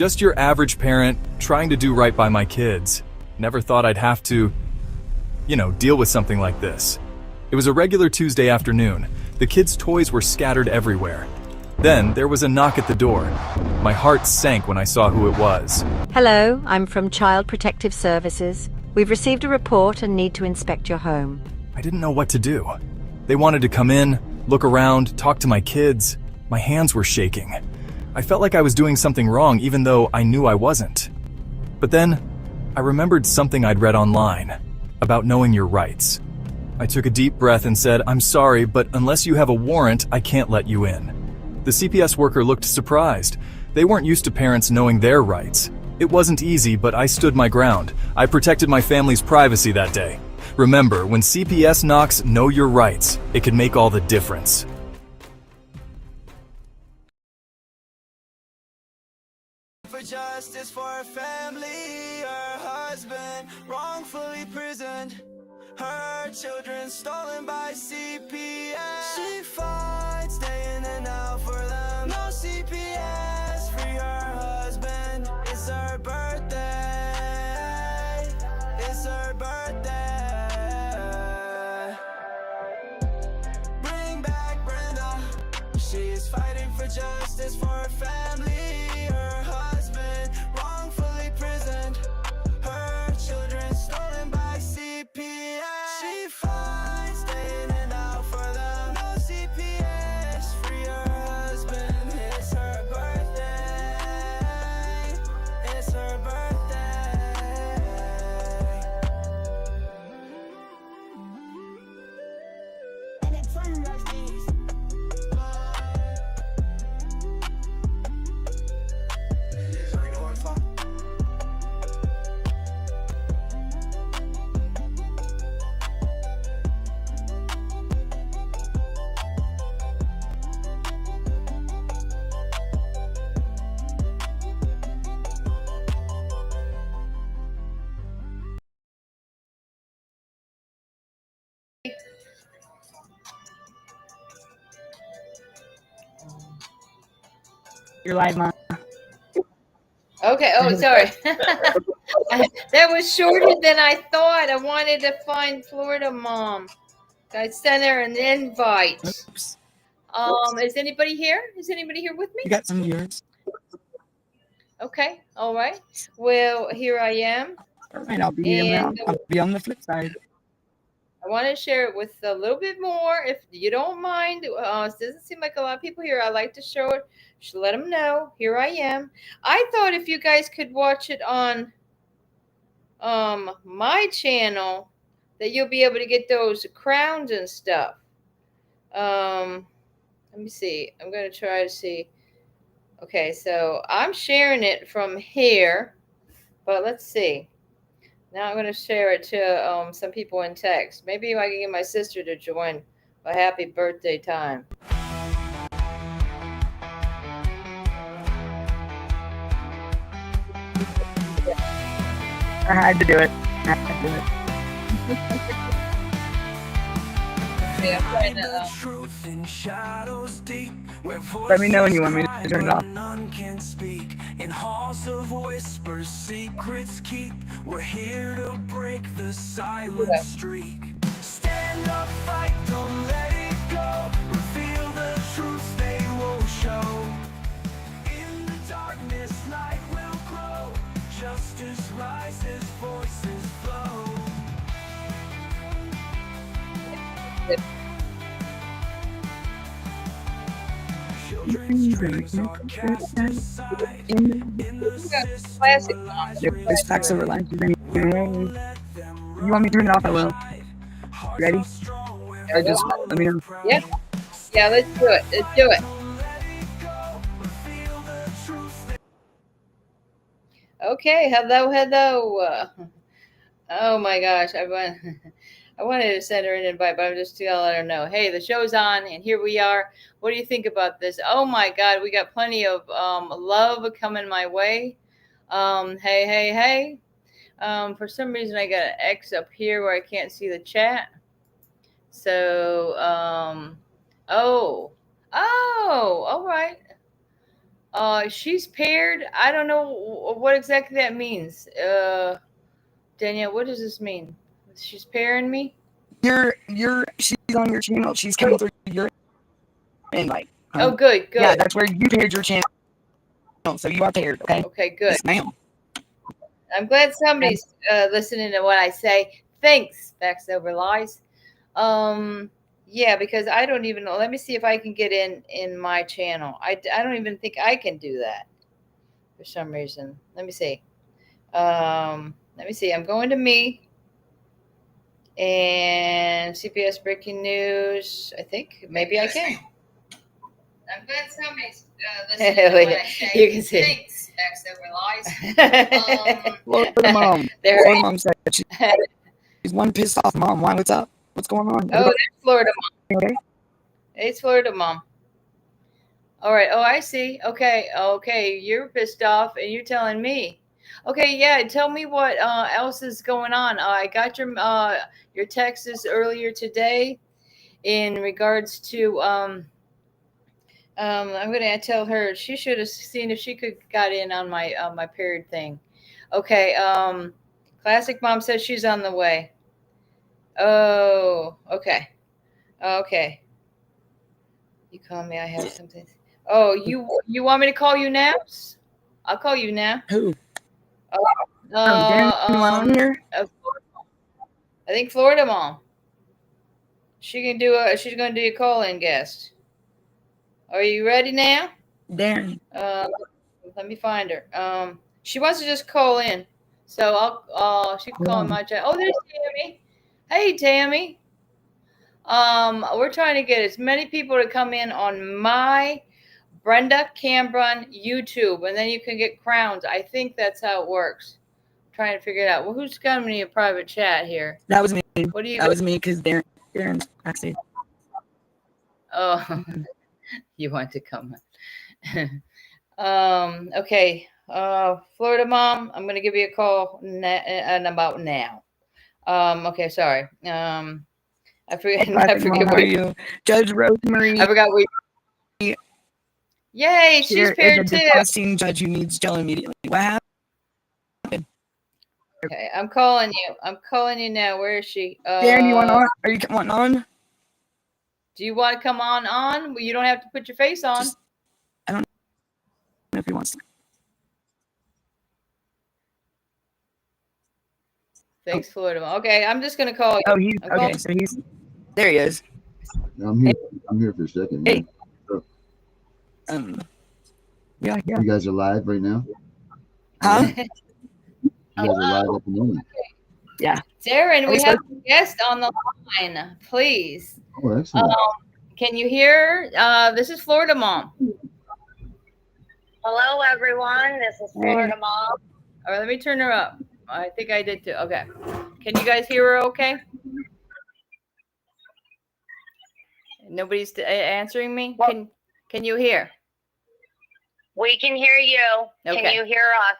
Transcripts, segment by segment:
Just your average parent trying to do right by my kids. Never thought I'd have to, deal with something like this. It was a regular Tuesday afternoon. The kids' toys were scattered everywhere. Then there was a knock at the door. My heart sank when I saw who it was. Hello, I'm from Child Protective Services. We've received a report and need to inspect your home. I didn't know what to do. They wanted to come in, look around, talk to my kids. My hands were shaking. I felt like I was doing something wrong even though I knew I wasn't. But then, I remembered something I'd read online about knowing your rights. I took a deep breath and said, "I'm sorry, but unless you have a warrant, I can't let you in." The CPS worker looked surprised. They weren't used to parents knowing their rights. It wasn't easy, but I stood my ground. I protected my family's privacy that day. Remember, when CPS knocks, know your rights. It can make all the difference. For justice for her family, her husband wrongfully imprisoned, her children stolen by CPS. She fights day in and out for them. No CPS, free her husband. It's her birthday. It's her birthday. Bring back Brenda. She is fighting for justice for her family. Her husband wrongfully imprisoned. Her children stolen by CPS. She fights day in and out for them. No CPS, free her husband. It's her birthday. It's her birthday. And it's sunrise days. You're live, Mom. Okay. Oh, sorry. That was shorter than I thought. I wanted to find Florida Mom. I sent her an invite. Oops. Is anybody here? Is anybody here with me? You got some of yours. Okay. All right. Well, here I am. All right, I'll be on the flip side. I want to share it with a little bit more, if you don't mind. It doesn't seem like a lot of people here. I like to show it. Just let them know. Here I am. I thought if you guys could watch it on my channel, that you'll be able to get those crowns and stuff. Let me see. I'm going to try to see. Okay, so I'm sharing it from here, but let's see. Now I'm going to share it to some people in text. Maybe I can get my sister to join a happy birthday time. I had to do it. Okay, I'm trying to, Let me know when you want me to turn it off. None can speak. In halls of whispers, secrets keep. We're here to break the silent streak. Stand up, fight, don't let it go. Reveal the truth they won't show. In the darkness, light will grow. Justice rises, voices flow. Children's dreams are cast aside in the classic. There's facts over life. You want me to turn it off? I will. Ready? Or just let me know. Yeah. Yeah, let's do it. Let's do it. Okay, hello. Oh my gosh, I wanted to send her an invite, but I'm just going to let her know. Hey, the show's on, and here we are. What do you think about this? Oh my God, we got plenty of love coming my way. Hey. For some reason, I got an X up here where I can't see the chat. So, all right. She's paired. I don't know what exactly that means. Danielle, what does this mean? She's pairing me? She's on your channel. She's coming through your invite. Oh, good. Yeah, that's where you paired your channel. So you are paired, okay? Okay, good. Yes, ma'am. I'm glad somebody's listening to what I say. Thanks, Facts Over Lies. Yeah, because I don't even know. Let me see if I can get in my channel. I don't even think I can do that for some reason. Let me see. Let me see. I'm going to me and CPS breaking news. I think maybe I can. I'm glad somebody's listening to what I say. You can see. Thanks, Facts Over Lies. Florida mom. There. Florida mom said she's one pissed off mom. Why? What's up? What's going on? Oh, there's Florida mom. Okay. It's Florida mom. All right. Oh, I see. Okay. You're pissed off, and you're telling me. Okay. Yeah. Tell me what else is going on. I got your texts earlier today in regards to I'm gonna tell her she should have seen if she could got in on my period thing. Okay. Classic mom says she's on the way. Oh. Okay. Okay. You call me. I have something. Oh, you want me to call you now? I'll call you now. Who? On here? I think Florida mom. She's gonna do a call-in guest. Are you ready now? Darren. Let me find her. She wants to just call in, so she can call in my chat. Oh, there's Tammy. Hey, Tammy. We're trying to get as many people to come in on my Brenda Cambrun YouTube, and then you can get crowns. I think that's how it works. I'm trying to figure it out. Well, who's coming to your private chat here? That was me. What do you? That was me because Darren's backstage. Oh, you want to come? Okay. Florida mom, I'm gonna give you a call in about now. Okay, sorry. I forget where you. Judge Rosemary. I forgot we. Yay, she's paired too. Disgusting judge who needs jail immediately. What happened? Okay, I'm calling you. I'm calling you now. Where is she? Darren, you want on? Are you wanting on? Do you want to come on? Well, you don't have to put your face on. I don't know if he wants to. Thanks, Florida. Okay, I'm just gonna call you. Oh, he's okay. So he's there. He is. I'm here. I'm here for a second. Hey. Yeah. You guys are live right now? Huh? You guys are live at the moment. Yeah. Darren, we have a guest on the line, please. Oh, excellent. Can you hear? This is Florida mom. Hello, everyone. This is Florida mom. All right, let me turn her up. I think I did too. Okay. Can you guys hear her okay? Nobody's answering me? Well, can you hear? We can hear you. Okay. Can you hear us?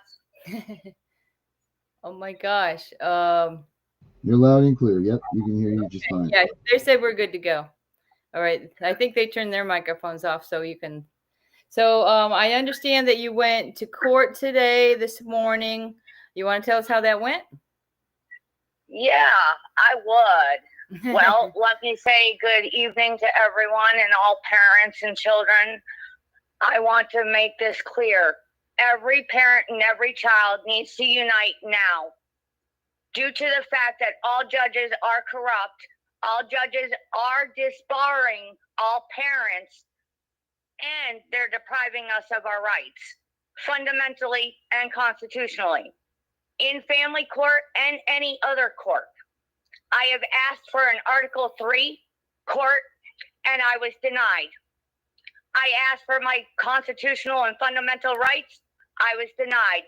Oh my gosh. You're loud and clear. Yep, you can hear you just fine. Yeah, they said we're good to go. All right. I think they turned their microphones off so you can. So I understand that you went to court this morning. You want to tell us how that went? Yeah, I would. Well, let me say good evening to everyone and all parents and children. I want to make this clear. Every parent and every child needs to unite now. Due to the fact that all judges are corrupt, all judges are disbarring all parents, and they're depriving us of our rights, fundamentally and constitutionally, in family court and any other court. I have asked for an Article 3 court, and I was denied. I asked for my constitutional and fundamental rights. I was denied.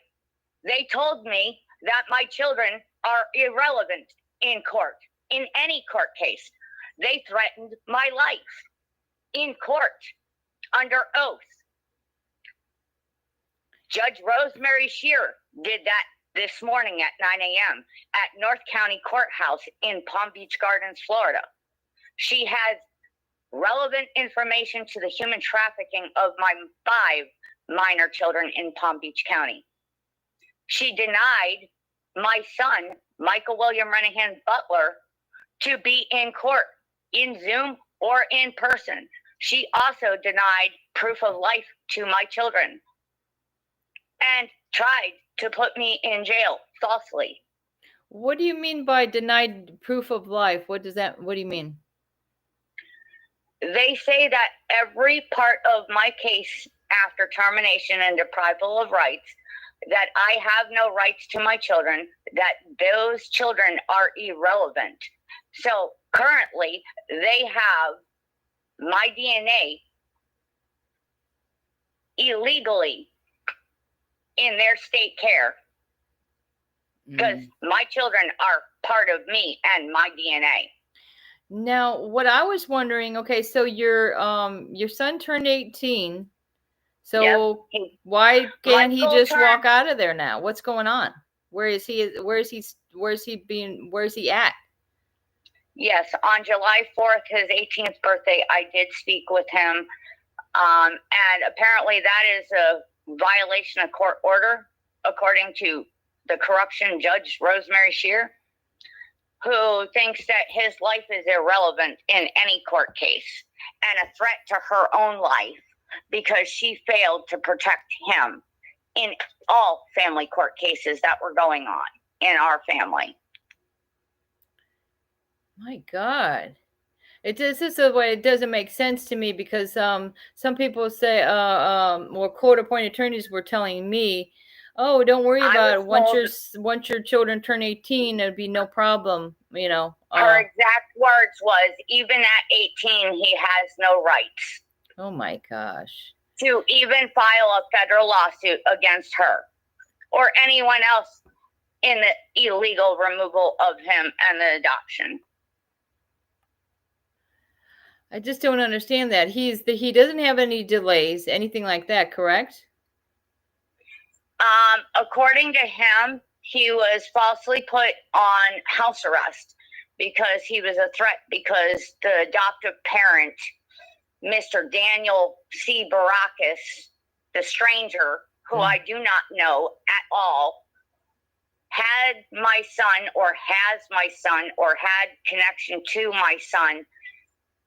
They told me that my children are irrelevant in court, in any court case. They threatened my life in court under oath. Judge Rosemary Shearer did that this morning at 9 a.m. at North County Courthouse in Palm Beach Gardens, Florida. She has relevant information to the human trafficking of my 5 minor children in Palm Beach County. She denied my son, Michael William Renahan Butler, to be in court in Zoom or in person. She also denied proof of life to my children and tried to put me in jail falsely. What do you mean by denied proof of life? What do you mean? They say that every part of my case after termination and deprival of rights, that I have no rights to my children, that those children are irrelevant. So currently they have my DNA illegally in their state care because my children are part of me and my DNA. Now, what I was wondering, okay, so your son turned 18. So Yep. why can't he Michael just turned- walk out of there now? What's going on? Where is he at? Yes, on July 4th, his 18th birthday, I did speak with him. And apparently that is a violation of court order, according to the corruption judge, Rosemary Shear, who thinks that his life is irrelevant in any court case and a threat to her own life because she failed to protect him in all family court cases that were going on in our family. My God. This is the way it doesn't make sense to me because some people say or court-appointed attorneys were telling me, oh, don't worry about it. Once your children turn 18, it'll be no problem, you know. Her exact words was, even at 18, he has no rights. Oh my gosh. To even file a federal lawsuit against her or anyone else in the illegal removal of him and the adoption. I just don't understand that. He doesn't have any delays, anything like that, correct? According to him, he was falsely put on house arrest because he was a threat because the adoptive parent, Mr. Daniel C. Baracus, the stranger, who I do not know at all, had my son or has my son or had connection to my son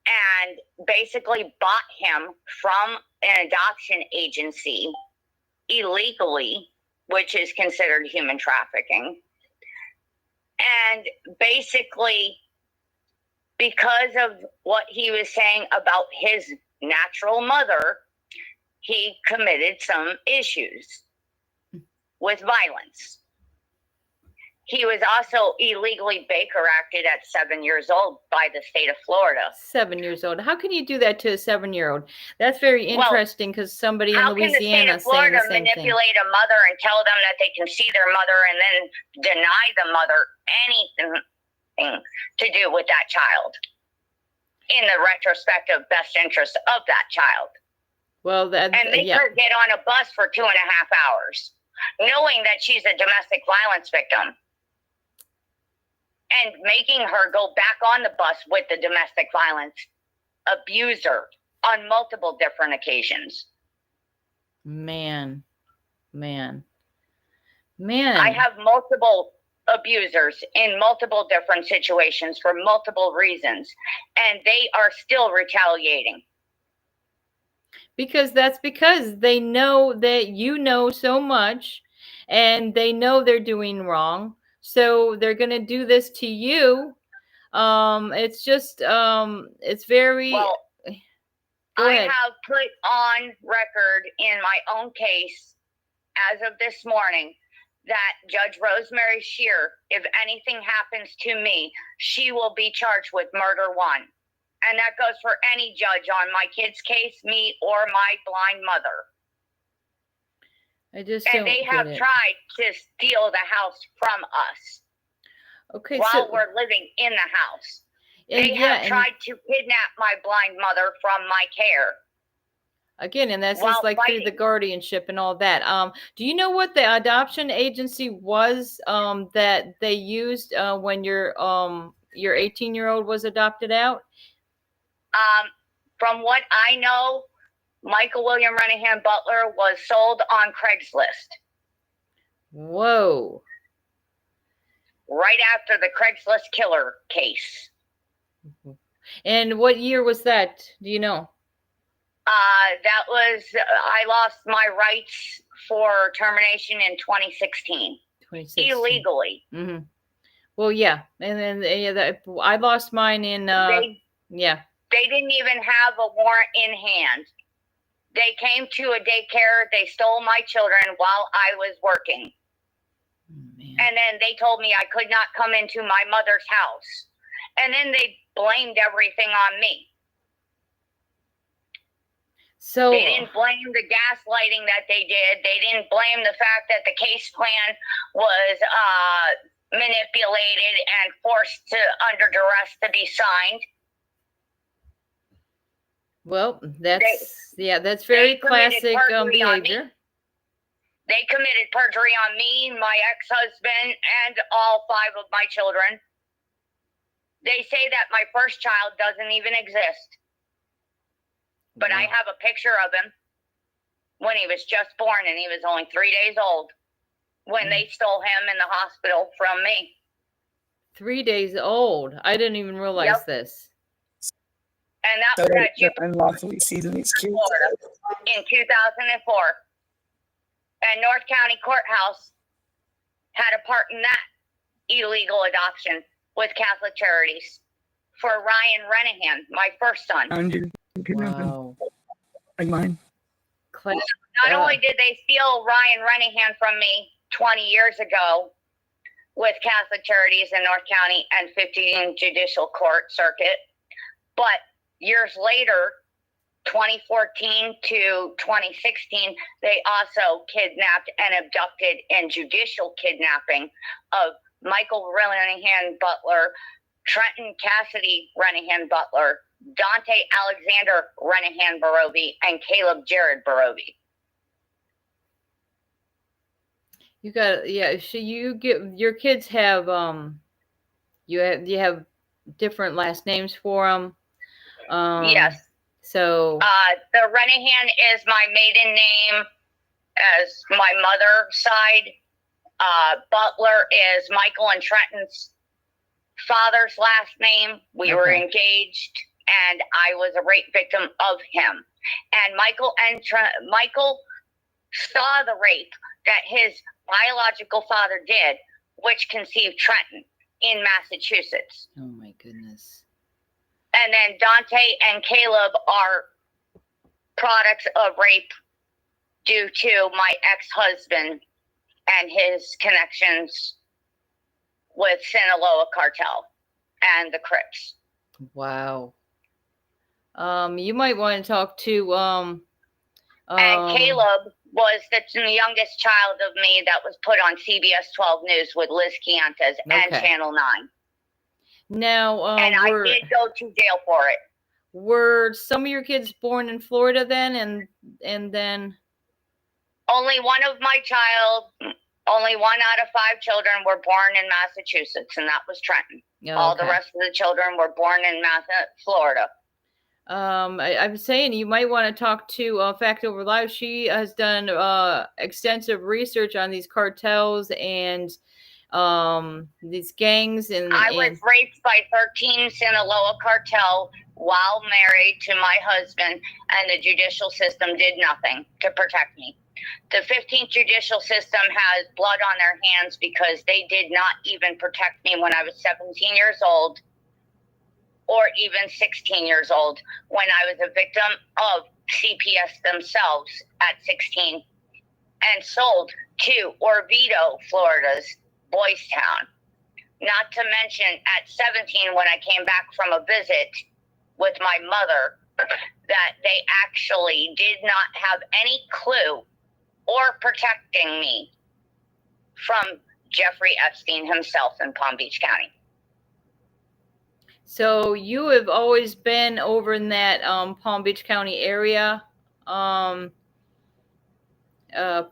and basically bought him from an adoption agency illegally, which is considered human trafficking. And basically, because of what he was saying about his natural mother, he committed some issues with violence. He was also illegally Baker acted at 7 years old by the state of Florida. 7 years old. How can you do that to a 7-year-old? That's very interesting because somebody in Louisiana saying the same thing. How can the state of Florida manipulate a mother and tell them that they can see their mother and then deny the mother anything to do with that child in the retrospective best interest of that child? Well, and make her get on a bus for 2.5 hours, knowing that she's a domestic violence victim. And making her go back on the bus with the domestic violence abuser on multiple different occasions. Man. I have multiple abusers in multiple different situations for multiple reasons, and they are still retaliating. Because they know that you know so much and they know they're doing wrong. So they're going to do this to you. It's just, it's very... Well, I have put on record in my own case as of this morning that Judge Rosemary Shear, if anything happens to me, she will be charged with murder 1. And that goes for any judge on my kid's case, me or my blind mother. And they have tried to steal the house from us. Okay, while we're living in the house. They have tried to kidnap my blind mother from my care. Again, and that's just like through the guardianship and all that. Do you know what the adoption agency was that they used when your 18-year-old was adopted out? From what I know, Michael William Renahan Butler was sold on Craigslist Whoa. right after the Craigslist killer case. And what year was that? Do you know? That was, I lost my rights for termination in 2016. 2016. Illegally. Mm-hmm. Well, yeah. And then I lost mine in, yeah. They didn't even have a warrant in hand. They came to a daycare. They stole my children while I was working. Man. And then they told me I could not come into my mother's house. And then they blamed everything on me. So they didn't blame the gaslighting that they did. They didn't blame the fact that the case plan was manipulated and forced to under duress to be signed. Well, that's very classic behavior. They committed perjury on me, my ex-husband, and all 5 of my children. They say that my first child doesn't even exist. But I have a picture of him when he was just born, and he was only 3 days old when they stole him in the hospital from me. 3 days old. I didn't even realize this. And that was at unlawfully seizing these kids in 2004. And North County Courthouse had a part in that illegal adoption with Catholic Charities for Ryan Renahan, my first son. Wow. Like mine. Not only did they steal Ryan Renahan from me 20 years ago with Catholic Charities in North County and 15 Judicial Court Circuit, but years later, 2014 to 2016, they also kidnapped and abducted in judicial kidnapping of Michael Renahan Butler, Trenton Cassidy Renahan Butler, Dante Alexander Renahan Barovi, and Caleb Jared Barovi. You got, yeah. So you get your kids have you have different last names for them. Yes. So the Renahan is my maiden name as my mother's side. Butler is Michael and Trenton's father's last name. We were engaged, and I was a rape victim of him. And Michael saw the rape that his biological father did, which conceived Trenton in Massachusetts. oh my goodness. And then Dante and Caleb are products of rape due to my ex-husband and his connections with Sinaloa cartel and the Crips. Wow. You might want to talk to and Caleb was the youngest child of me that was put on CBS 12 News with Liz Chiantes and Channel 9. Now, and I did go to jail for it. Were some of your kids born in Florida then, and then? Only one out of 5 children were born in Massachusetts, and that was Trenton. All the rest of the children were born in Florida. I'm saying you might want to talk to Fact Over Live. She has done extensive research on these cartels and these gangs. And I was raped by 13 Sinaloa cartel while married to my husband, and the judicial system did nothing to protect me. The 15th judicial system has blood on their hands because they did not even protect me when I was 17 years old or even 16 years old, when I was a victim of CPS themselves at 16 and sold to Orvieto, Florida's Boys Town. Not to mention at 17, when I came back from a visit with my mother, that they actually did not have any clue or protecting me from Jeffrey Epstein himself in Palm Beach County. So you have always been over in that Palm Beach County area,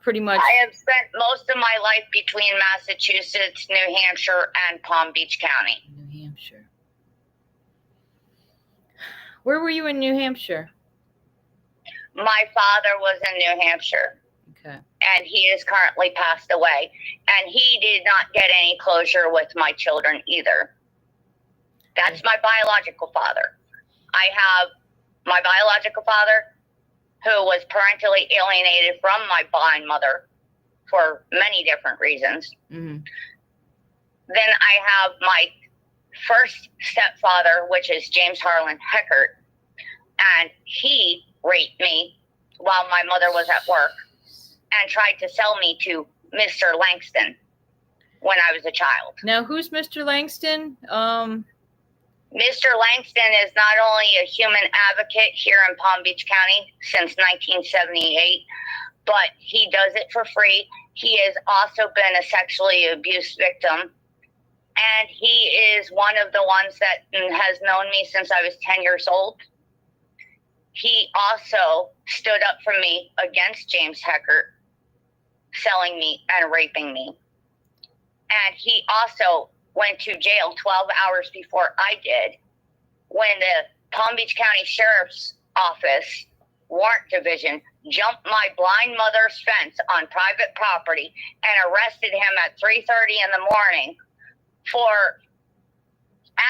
pretty much. I have spent most of my life between Massachusetts, New Hampshire, and Palm Beach County. New Hampshire. Where were you in New Hampshire? My father was in New Hampshire. Okay. And he is currently passed away. And he did not get any closure with my children either. That's my biological father. I have my biological father, who was parentally alienated from my blind mother for many different reasons. Mm-hmm. Then I have my first stepfather, which is James Harlan Heckert, and he raped me while my mother was at work and tried to sell me to Mr. Langston when I was a child. Now, who's Mr. Langston? Mr. Langston is not only a human advocate here in Palm Beach County since 1978, but he does it for free. He has also been a sexually abused victim, and he is one of the ones that has known me since I was 10 years old. He also stood up for me against James Heckert selling me and raping me. And he also went to jail 12 hours before I did when the Palm Beach County Sheriff's Office Warrant Division jumped my blind mother's fence on private property and arrested him at 3:30 in the morning for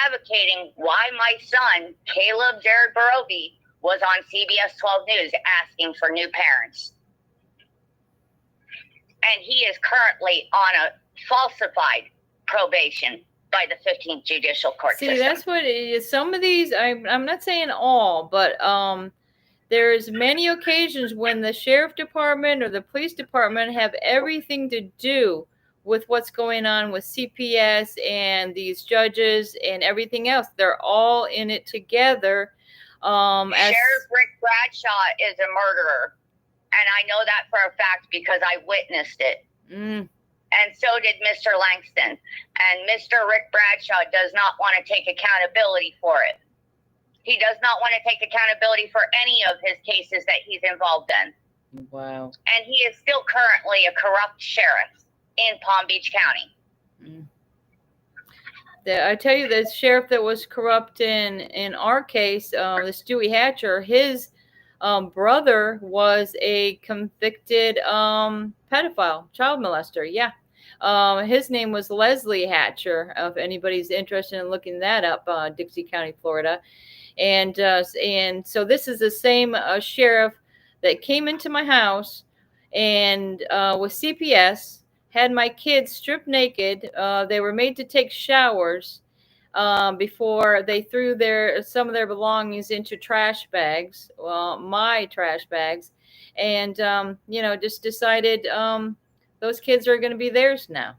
advocating why my son, Caleb Jared Barobi, was on CBS 12 News asking for new parents. And he is currently on a falsified probation by the 15th Judicial Court See, system. that's what it is. Some of these, I'm not saying all, but there's many occasions when the sheriff department or the police department have everything to do with what's going on with CPS and these judges and everything else. They're all in it together. Sheriff Rick Bradshaw is a murderer, and I know that for a fact because I witnessed it. And so did Mr. Langston. And Mr. Rick Bradshaw does not want to take accountability for it. He does not want to take accountability for any of his cases that he's involved in. Wow. And he is still currently a corrupt sheriff in Palm Beach County. I tell you, the sheriff that was corrupt in our case, the Stewie Hatcher, his brother was a convicted pedophile, child molester. Yeah. His name was Leslie Hatcher, if anybody's interested in looking that up, Dixie County, Florida. And so this is the same sheriff that came into my house and with CPS, had my kids stripped naked. They were made to take showers before they threw some of their belongings into trash bags, my trash bags, and just decided those kids are going to be theirs now.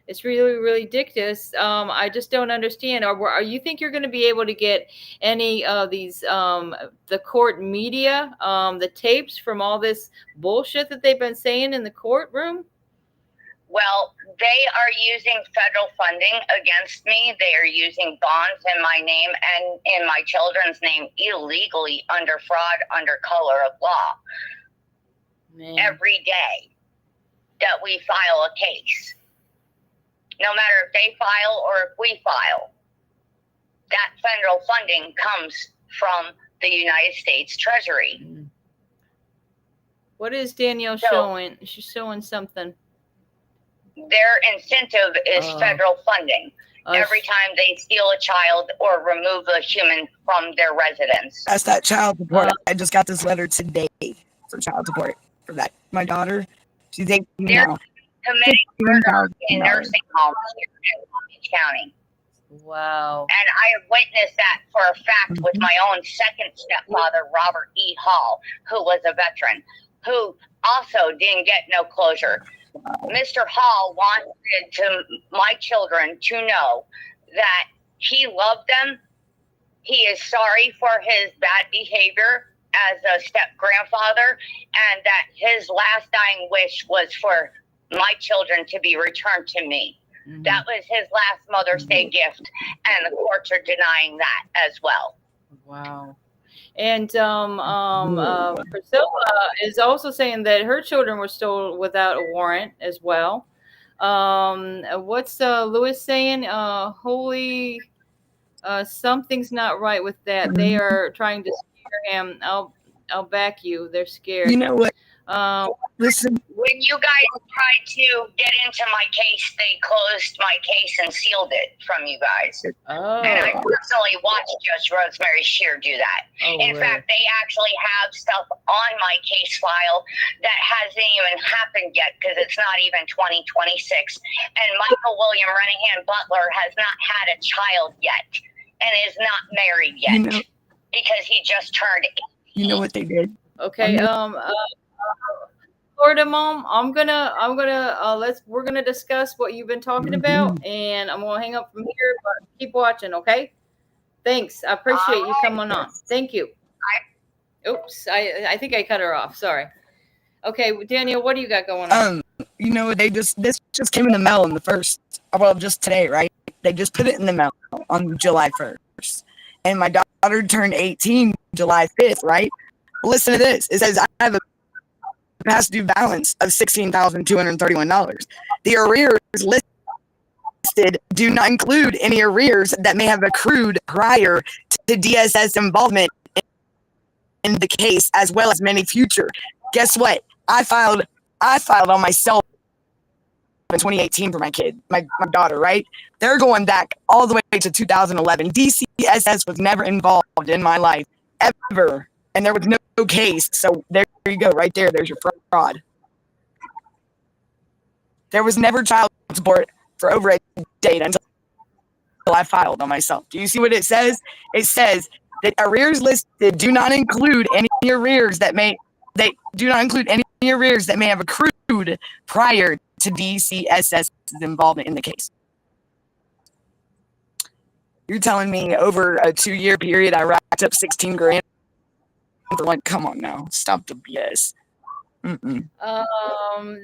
It's really, really ridiculous. I just don't understand. Are you think you're going to be able to get any of these, the court media, the tapes from all this bullshit that they've been saying in the courtroom? Well, they are using federal funding against me. They are using bonds in my name and in my children's name illegally under fraud, under color of law. Man. Every day that we file a case. No matter if they file or if we file, that federal funding comes from the United States Treasury. What is Danielle showing? She's showing something. Their incentive is federal funding. Every time they steal a child or remove a human from their residence. That's that child support. I just got this letter today for child support for that. My daughter, she's 18 now. Committing murder in nursing homes here in Palm Beach County. Wow. And I have witnessed that for a fact with my own second stepfather, Robert E. Hall, who was a veteran, who also didn't get no closure. Mr. Hall wanted my children to know that he loved them. He is sorry for his bad behavior as a step-grandfather, and that his last dying wish was for my children to be returned to me. Mm-hmm. That was his last Mother's Day gift, and the courts are denying that as well. Wow. And Priscilla is also saying that her children were still without a warrant as well. What's Lewis saying? Something's not right with that. They are trying to scare him. back you. They're scared. You know what? Um, Listen, When you guys tried to get into my case, they closed my case and sealed it from you guys. And I personally watched Judge Rosemary Shear do that. In fact, they actually have stuff on my case file that hasn't even happened yet because it's not even 2026. And Michael William Renahan Butler has not had a child yet and is not married yet because he just turned 18. You know what they did? Okay. Florida Mom, we're gonna discuss what you've been talking about, and I'm gonna hang up from here, but keep watching, okay? Thanks. I appreciate you coming on. Thank you. Oops, I think I cut her off. Sorry. Okay, Daniel, what do you got going on? You know, this just came in the mail on the 1st. Well, just today, right? They just put it in the mail on July 1st. And my daughter turned 18 July 5th, right? Listen to this. It says I have a past due balance of $16,231. The arrears listed do not include any arrears that may have accrued prior to DSS involvement in the case, as well as many future. Guess what? I filed on myself in 2018 for my kid, my daughter, right? They're going back all the way to 2011. DCSS was never involved in my life, ever. And there was no case. So there you go, right there. There's your fraud. There was never child support for over a decade until I filed on myself. Do you see what it says? It says that arrears listed do not include any arrears that may have accrued prior to DCSS's involvement in the case. You're telling me over a 2-year period I racked up 16 grand for one? Come on now, stop the BS.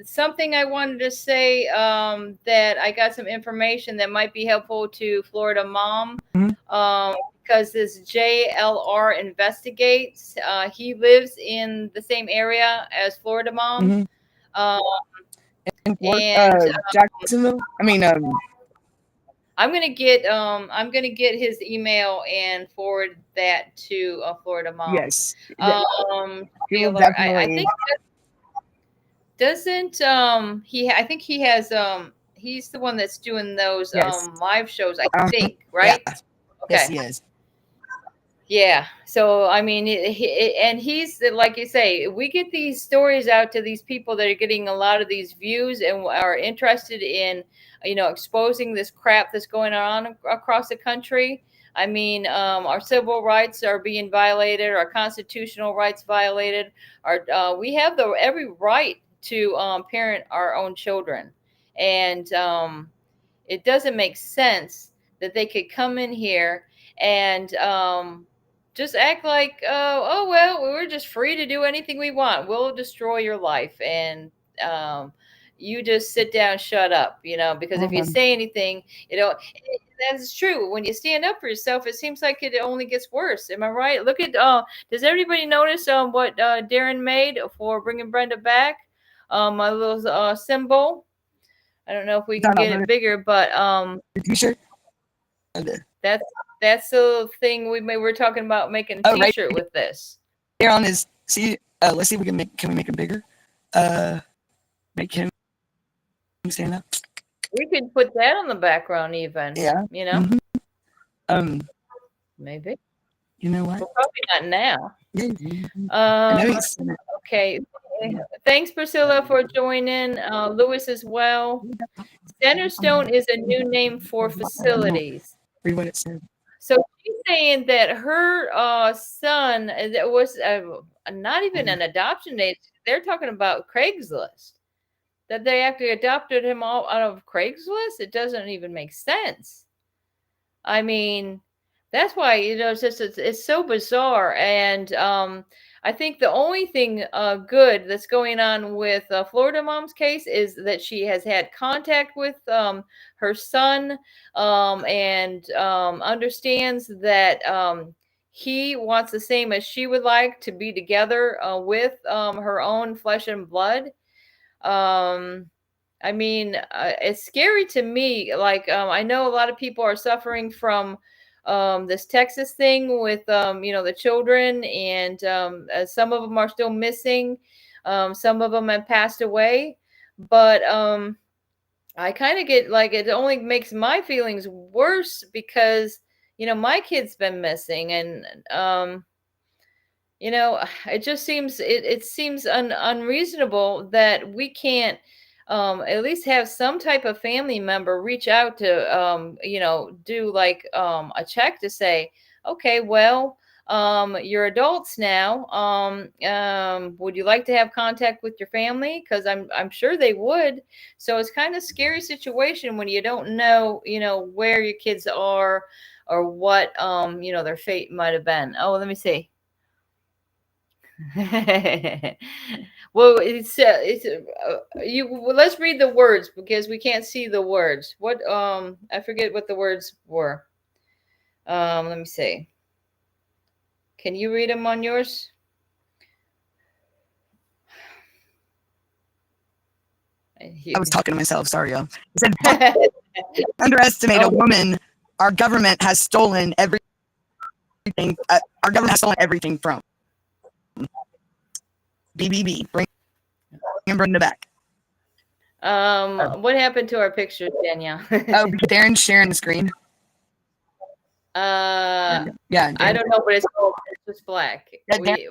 Something I wanted to say that I got some information that might be helpful to Florida Mom. Because this JLR investigates. He lives in the same area as Florida Mom. Jacksonville. I mean, I'm gonna get his email and forward that to Florida Mom. Yes. Taylor, I think doesn't he? I think he has. He's the one that's doing those live shows. I think, right? Yeah. Okay. Yes, he is. Yeah. So, I mean, he's like you say, we get these stories out to these people that are getting a lot of these views and are interested in, exposing this crap that's going on across the country. I mean, our civil rights are being violated, our constitutional rights violated. We have every right to parent our own children. And it doesn't make sense that they could come in here and just act like, well, we're just free to do anything we want. We'll destroy your life. And you just sit down, shut up, because if you say anything, that's true. When you stand up for yourself, it seems like it only gets worse. Am I right? Look at, does everybody notice what Darren made for bringing Brenda back? My little symbol. I don't know if we can get it bigger, but t-shirt. That's the thing we're talking about, making a t-shirt right with this. Here on his, let's see if we can make it bigger. Make him stand up. We could put that on the background even. Yeah. Maybe. You know what? Well, probably not now. Okay. Thanks, Priscilla, for joining. Lewis as well. Centerstone is a new name for facilities. Read what it said. So she's saying that her son, that was not even an adoption date. They're talking about Craigslist. That they actually adopted him all out of Craigslist. It doesn't even make sense. I mean, that's why, it's so bizarre. And I think the only thing good that's going on with Florida Mom's case is that she has had contact with her son and understands that he wants the same as she would like, to be together with her own flesh and blood. I mean, it's scary to me. Like, I know a lot of people are suffering from this Texas thing with the children, and some of them are still missing. Some of them have passed away, but I kind of get like, it only makes my feelings worse because my kid's been missing, and it just seems it seems unreasonable that we can't at least have some type of family member reach out to do like a check to say, okay, well, you're adults now. Would you like to have contact with your family? Because I'm sure they would. So it's kind of scary situation when you don't know where your kids are or what their fate might have been. Oh, let me see. Well, let's read the words because we can't see the words. What I forget what the words were. Let me see. Can you read them on yours? I was talking to myself. Sorry, y'all. It said, underestimate a woman. Our government has stolen everything. Our government has stolen everything from. BBB. Bring Brenda back. What happened to our pictures, Danielle? Oh, Darren's sharing the screen. Yeah, Darren. I don't know, but it's just black.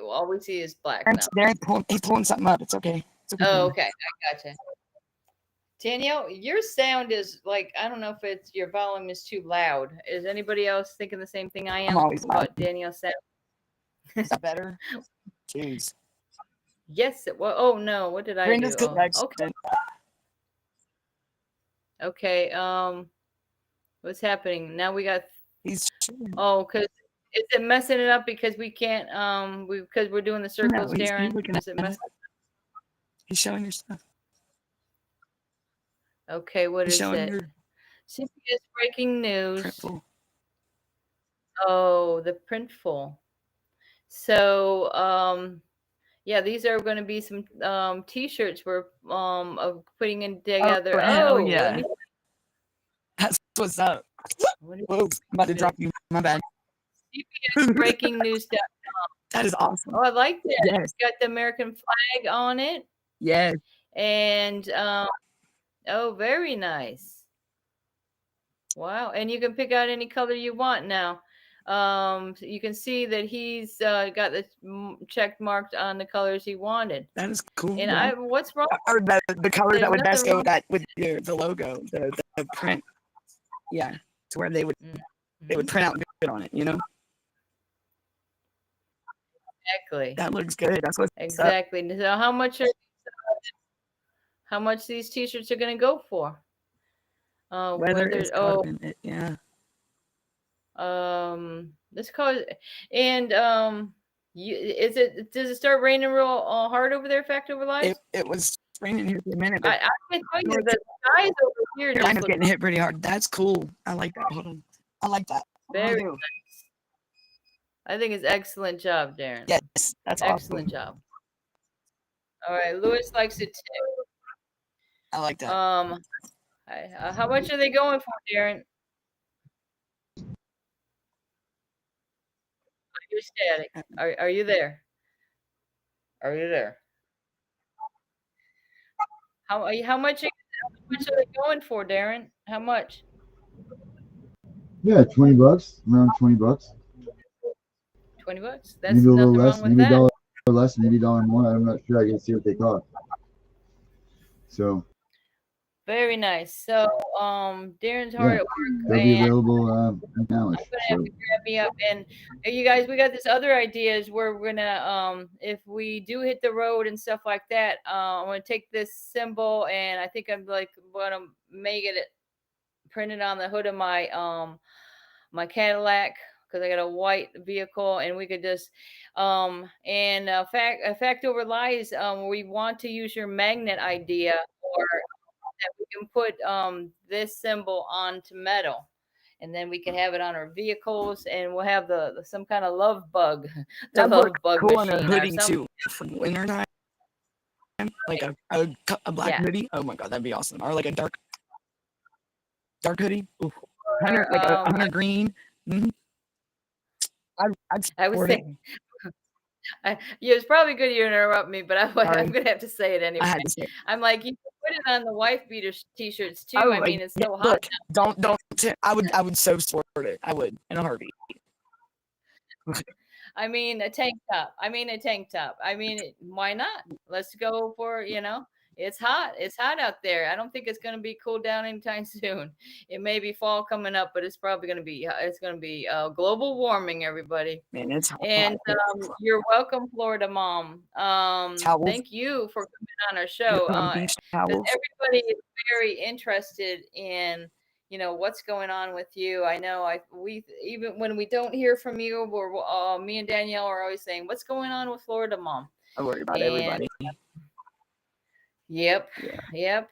All we see is black now. Darren, he's pulling something up. It's okay. Oh, okay. I gotcha. Danielle, your sound is like, I don't know if it's your volume is too loud. Is anybody else thinking the same thing I am? I'm always loud. About Danielle's sound? Is that better? Jeez. Yes. Well, oh no. What did I Brenda's do? Okay. Okay. What's happening now? We got. He's. Oh, because is it messing it up because we can't? Because we're doing the circles, Darren. Is it messing? He's showing your stuff. Okay, what is it? CPS breaking news. Printful. Oh, the Printful. So, yeah, these are going to be some T-shirts we're of putting in together. Oh yeah, that's what's up. Whoa, I'm about to drop you. My bad. CPS breaking news.com. That is awesome. Oh, I like that. Yes. It's got the American flag on it. Yes. And oh, very nice. Wow. And you can pick out any color you want now. You can see that he's got the check marked on the colors he wanted. That is cool. And what's wrong? Or the color that would best go with that with the logo, the print. Yeah, to where they would print out good on it, Exactly. That looks good. That's what's exactly. Up. So how much these T-shirts are going to go for? Weather is in it, yeah. This color and does it start raining real hard over there, Fact Over Lies? It was raining here for a minute. I can tell you the skies over here. Carolina's getting hit pretty hard. That's cool. I like that. Hold on. I like that. Very nice. I think it's excellent job, Darren. Yes, that's excellent awesome. job. All right, Lewis likes it too. I like that. How much are they going for, Darren? You're static. Are you there? Are you there? How much are they going for, Darren? How much? Yeah, $20. Around $20. $20? That's maybe a little nothing less, wrong with maybe that. $1 less, maybe $1 more. I'm not sure. I can see what they cost. So very nice. So Darren's hard at work. They'll be available now. I'm gonna have to grab me up. And you guys, we got this other ideas where we're gonna if we do hit the road and stuff like that, I'm gonna take this symbol and I think I'm like gonna make it printed on the hood of my my Cadillac, because I got a white vehicle, and we could just fact over lies, we want to use your magnet idea, or that we can put this symbol onto metal, and then we can have it on our vehicles, and we'll have the some kind of love bug, the love bug cool machine on a hoodie too for winter time, like a black hoodie. Oh my god, that'd be awesome. Or like a dark hoodie. Ooh. Hunter, like a hunter green. Mm-hmm. I was support it. saying, yeah, it's probably good you interrupt me, but I'm Sorry. going to have to say it I anyway. had to say it. I'm like, you can put it on the wife beater t-shirts too. Oh, I mean, it's yeah, so hot look, now. don't. I would so support it. I would in a heartbeat. I mean, a tank top. I mean, a tank top. I mean, why not? Let's go for, it's hot. It's hot out there. I don't think it's going to be cooled down anytime soon. It may be fall coming up, but it's probably going to be, global warming, everybody. Man, it's hot. And you're welcome, Florida Mom. Towels. Thank you for coming on our show. Beach Because towels. everybody is very interested in, what's going on with you. I know we even when we don't hear from you, we're me and Danielle are always saying, "What's going on with Florida Mom?" I worry about everybody. Yep, Yeah. yep.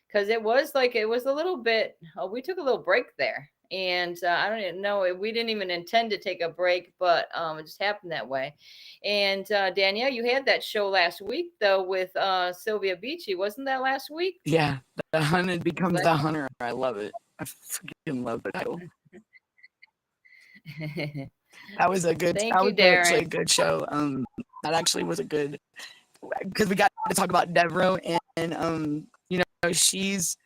Because it was a little bit. We took a little break there, and I don't even know. We didn't even intend to take a break, but it just happened that way. And Danielle, you had that show last week though with Sylvia Beachy, wasn't that last week? Yeah, the hunted becomes the hunter. I love it. I freaking love the title. That was a good. Thank that you, was actually a Darren. good show. That actually was a good, because we got to talk about Devereaux, and she's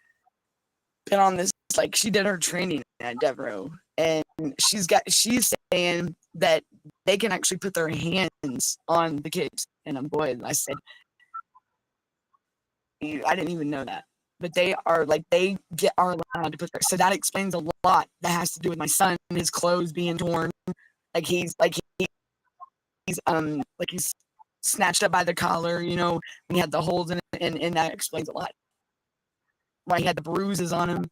been on this, like, she did her training at Devereaux, and she's saying that they can actually put their hands on the kids. And boy, I said, I didn't even know that. But they are allowed to put their, so that explains a lot. That has to do with my son, his clothes being torn, he's snatched up by the collar, when he had the holes in it, and that explains a lot. Why he had the bruises on him,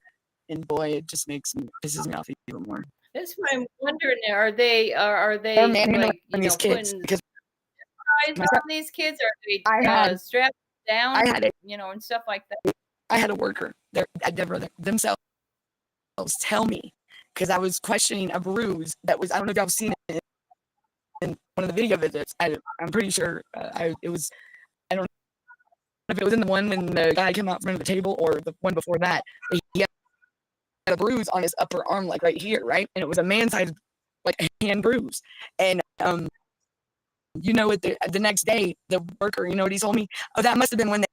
and boy, it just pisses me off even more. That's what I'm wondering. Are they They're manhandling these kids, putting because eyes on these kids? Are they strapped down? And stuff like that. I had a worker there at Devereaux themselves tell me, because I was questioning a bruise that was, I don't know if y'all have seen it in one of the video visits. I'm pretty sure it was, I don't know if it was in the one when the guy came out from the table or the one before that. He had a bruise on his upper arm, like right here, right? And it was a man-sized, like, hand bruise. And the next day, the worker, you know what he told me? Oh, that must have been when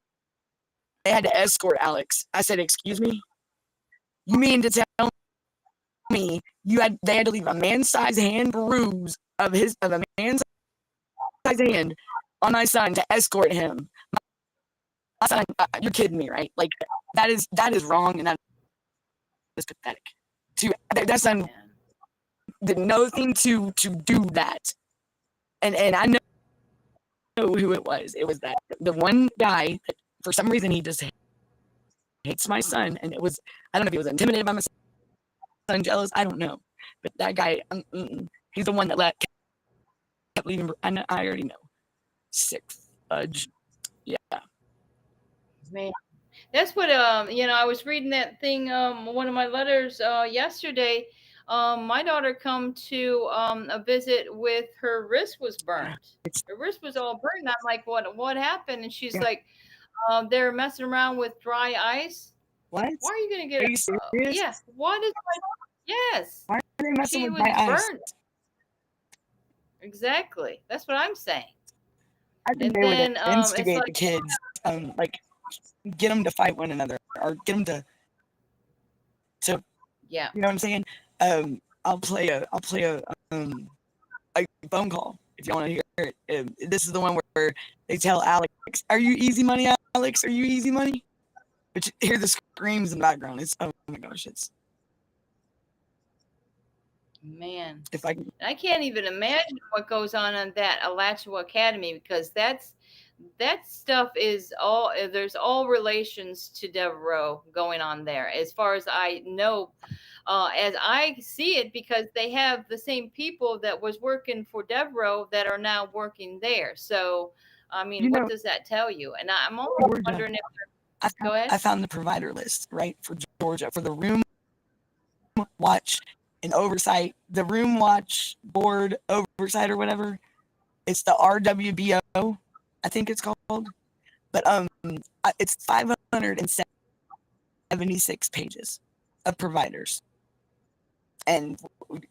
they had to escort Alex. I said, excuse me? You mean to tell me they had to leave a man-sized hand bruise of a man-sized hand on my son to escort him? My son, you're kidding me, right? Like, that is wrong, and that is pathetic. That son did nothing to do that. And I know who it was. It was that the one guy that, for some reason, he just hates my son, and it was, I don't know if he was intimidated by my son, jealous, I don't know, but that guy, he's the one that kept leaving. I already know. Sick fudge. Yeah. Man, that's what I was reading that thing, one of my letters yesterday. My daughter come to a visit with her wrist was burnt. Her wrist was all burnt. And I'm like, what happened? And she's like, they're messing around with dry ice. What? Why are you gonna get? Are you serious? Yeah. What is? Yes. Why are they messing She with was my eyes? burnt. Exactly. That's what I'm saying. I think they would instigate the kids, like, get them to fight one another, or get them to yeah. You know what I'm saying? I'll play a phone call if you want to hear it. This is the one where they tell Alex, "Are you easy money, Alex? Are you easy money?" But you hear the screams in the background. It's, oh my gosh, it's, man. If I can't even imagine what goes on in that Alachua Academy, because that stuff is all, there's all relations to Devereaux going on there, as far as I know, as I see it, because they have the same people that was working for Devereaux that are now working there. So, I mean, what does that tell you? And I'm only wondering if go ahead. I found the provider list, right, for Georgia, for the room watch and oversight, the room watch board oversight or whatever. It's the RWBO, I think it's called. But it's 576 pages of providers. And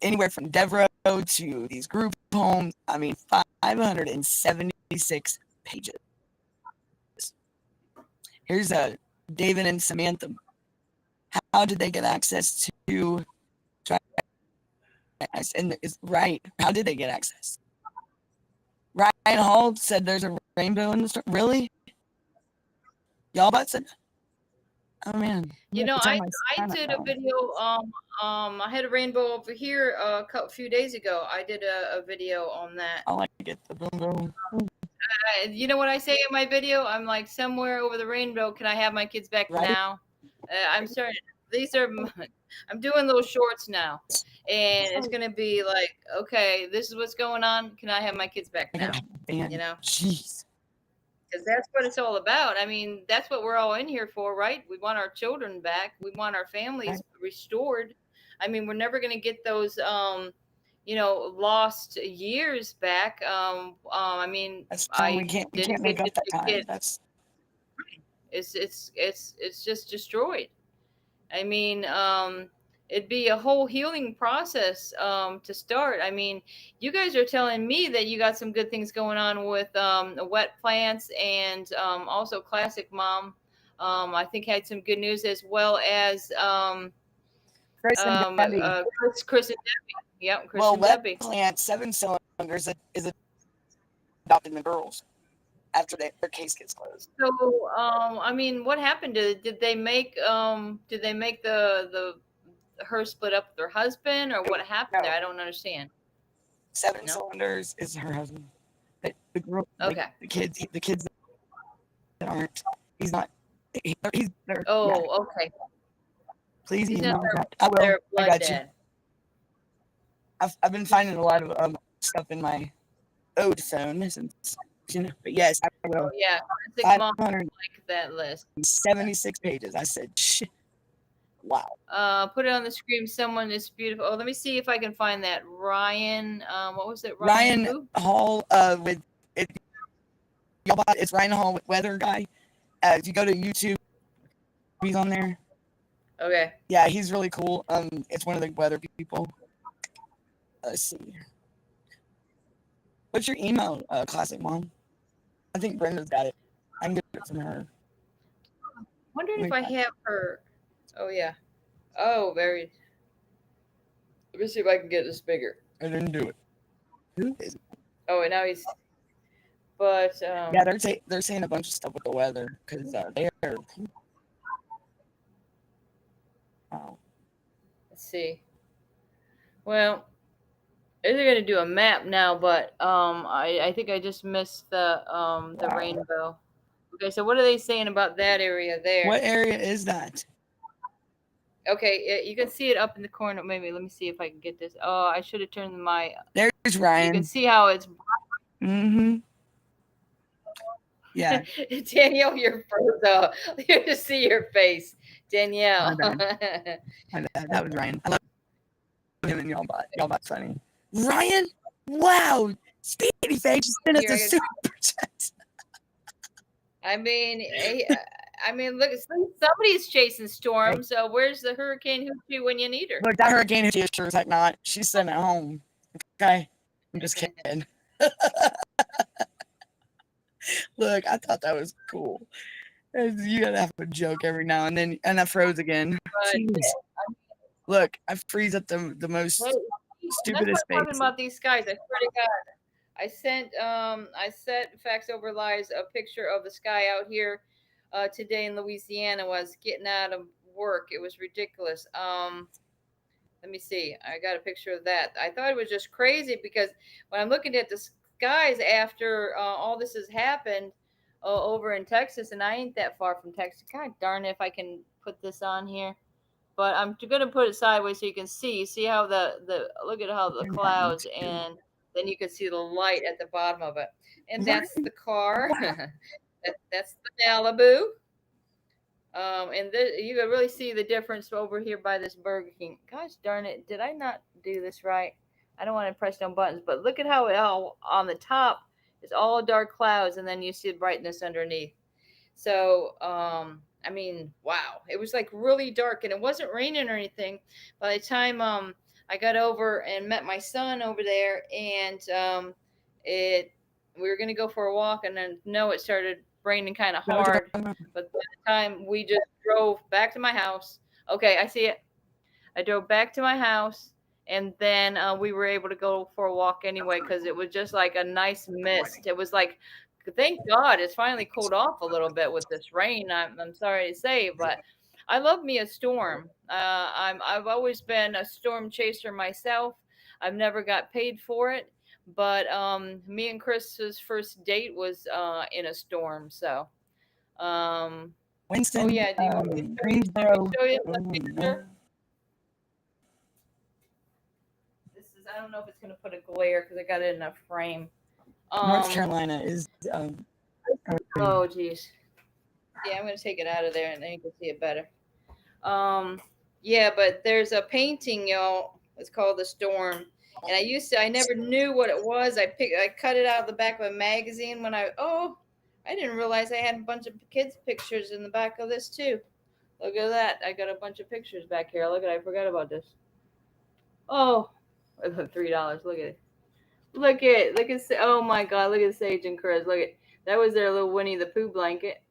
anywhere from Devereaux to these group homes. I mean, 576 pages. Here's David and Samantha. How did they get access to? And is right. How did they get access? Ryan Hall said there's a rainbow in the store. Really? Y'all about said? Oh man. You know, I did a video. I had a rainbow over here a few days ago. I did a video on that. I like to get the boom boom. You know what I say in my video? I'm like, somewhere over the rainbow. Can I have my kids back Right. now? I'm sorry. These are. I'm doing little shorts now, and it's gonna be like, okay, this is what's going on. Can I have my kids back now? You know. Jeez. Because that's what it's all about. I mean, that's what we're all in here for, right? We want our children back. We want our families restored. I mean, we're never going to get those, lost years back. I mean, we can't make up that time. It's just destroyed. I mean, it'd be a whole healing process to start. I mean, you guys are telling me that you got some good things going on with wet plants and also Classic Mom. I think had some good news, as well as Chris and Debbie. Chris and Debbie. Yeah, Chris and Debbie. Wet Plant 7 cylinders is adopting the girls after their case gets closed. So, I mean, what happened to? Did they make the her split up with her husband, or what happened there? I don't understand. 7 cylinders is her husband. The girl, okay. The kids that aren't. He's not. He's there. Oh, yeah. Okay. Please he's email not I will. Their blood I got dad. you. I've been finding a lot of stuff in my old phone since. But yes, I will. Oh, yeah, 576 like that list. 76 pages. I said, shit. Wow. Put it on the screen. Someone is beautiful. Oh, let me see if I can find that. Ryan. What was it? Ryan Hall. With it. It's Ryan Hall with Weather Guy. If you go to YouTube, he's on there. Okay. Yeah, he's really cool. It's one of the weather people. Let's see. What's your email, Classic Mom? I think Brenda's got it. I can get it from her. Wondering if I have her. Oh yeah. Oh, very. Let me see if I can get this bigger. I didn't do it. Who is it? Oh, and now he's. But yeah, they're saying a bunch of stuff with the weather because they're. Wow. Let's see. Well, they're gonna do a map now, but I think I just missed the rainbow. Okay, so what are they saying about that area there? What area is that? Okay, you can see it up in the corner. Maybe let me see if I can get this. Oh, I should have turned my. There's Ryan. You can see how it's. Mm-hmm. Yeah. Danielle, you're frozen. You just see your face, Danielle. My bad. That was Ryan. I love him and y'all bot funny. Ryan, wow, Speedy Face sent us a super chat. I mean, look, somebody's chasing storms. So where's the Hurricane Hoochie when you need her? Look, that Hurricane Hoochie is sure as heck not. She's sitting at home. Okay, I'm just kidding. Look, I thought that was cool. You gotta have a joke every now and then, and I froze again. Look, I freeze at the most stupidest face. Talking about these skies, I swear to God, I sent Facts Over Lies a picture of the sky out here today in Louisiana. Was getting out of work. It was ridiculous. Let me see. I got a picture of that. I thought it was just crazy because when I'm looking at the skies after all this has happened over in Texas, and I ain't that far from Texas. God darn it, if I can put this on here. But I'm going to put it sideways so you can see. See how the look at how the clouds, and then you can see the light at the bottom of it. And that's the car. That's the Malibu. And you can really see the difference over here by this Burger King. Gosh darn it. Did I not do this right? I don't want to press no buttons, but look at how it all on the top is all dark clouds, and then you see the brightness underneath. So, I mean, wow, it was like really dark, and it wasn't raining or anything. By the time I got over and met my son over there, and we were going to go for a walk, and then it started raining kind of hard. But by the time we just drove back to my house, okay, I see it. I drove back to my house, and then we were able to go for a walk anyway because it was just like a nice mist. It was like, thank God, it's finally cooled off a little bit with this rain. I'm sorry to say, but I love me a storm. I've always been a storm chaser myself. I've never got paid for it, but me and Chris's first date was in a storm. So, Winston, oh yeah, do you want me to Greensboro. show you the picture? I don't know if it's going to put a glare because I got it in a frame. North Carolina is. Oh, geez. Yeah, I'm going to take it out of there and then you can see it better. Yeah, but there's a painting, y'all. It's called The Storm. And I never knew what it was. I cut it out of the back of a magazine when I didn't realize I had a bunch of kids' pictures in the back of this too. Look at that. I got a bunch of pictures back here. I forgot about this. Oh, $3. Look at it. Look at, oh my God, look at Sage and Chris. Look at, that was their little Winnie the Pooh blanket.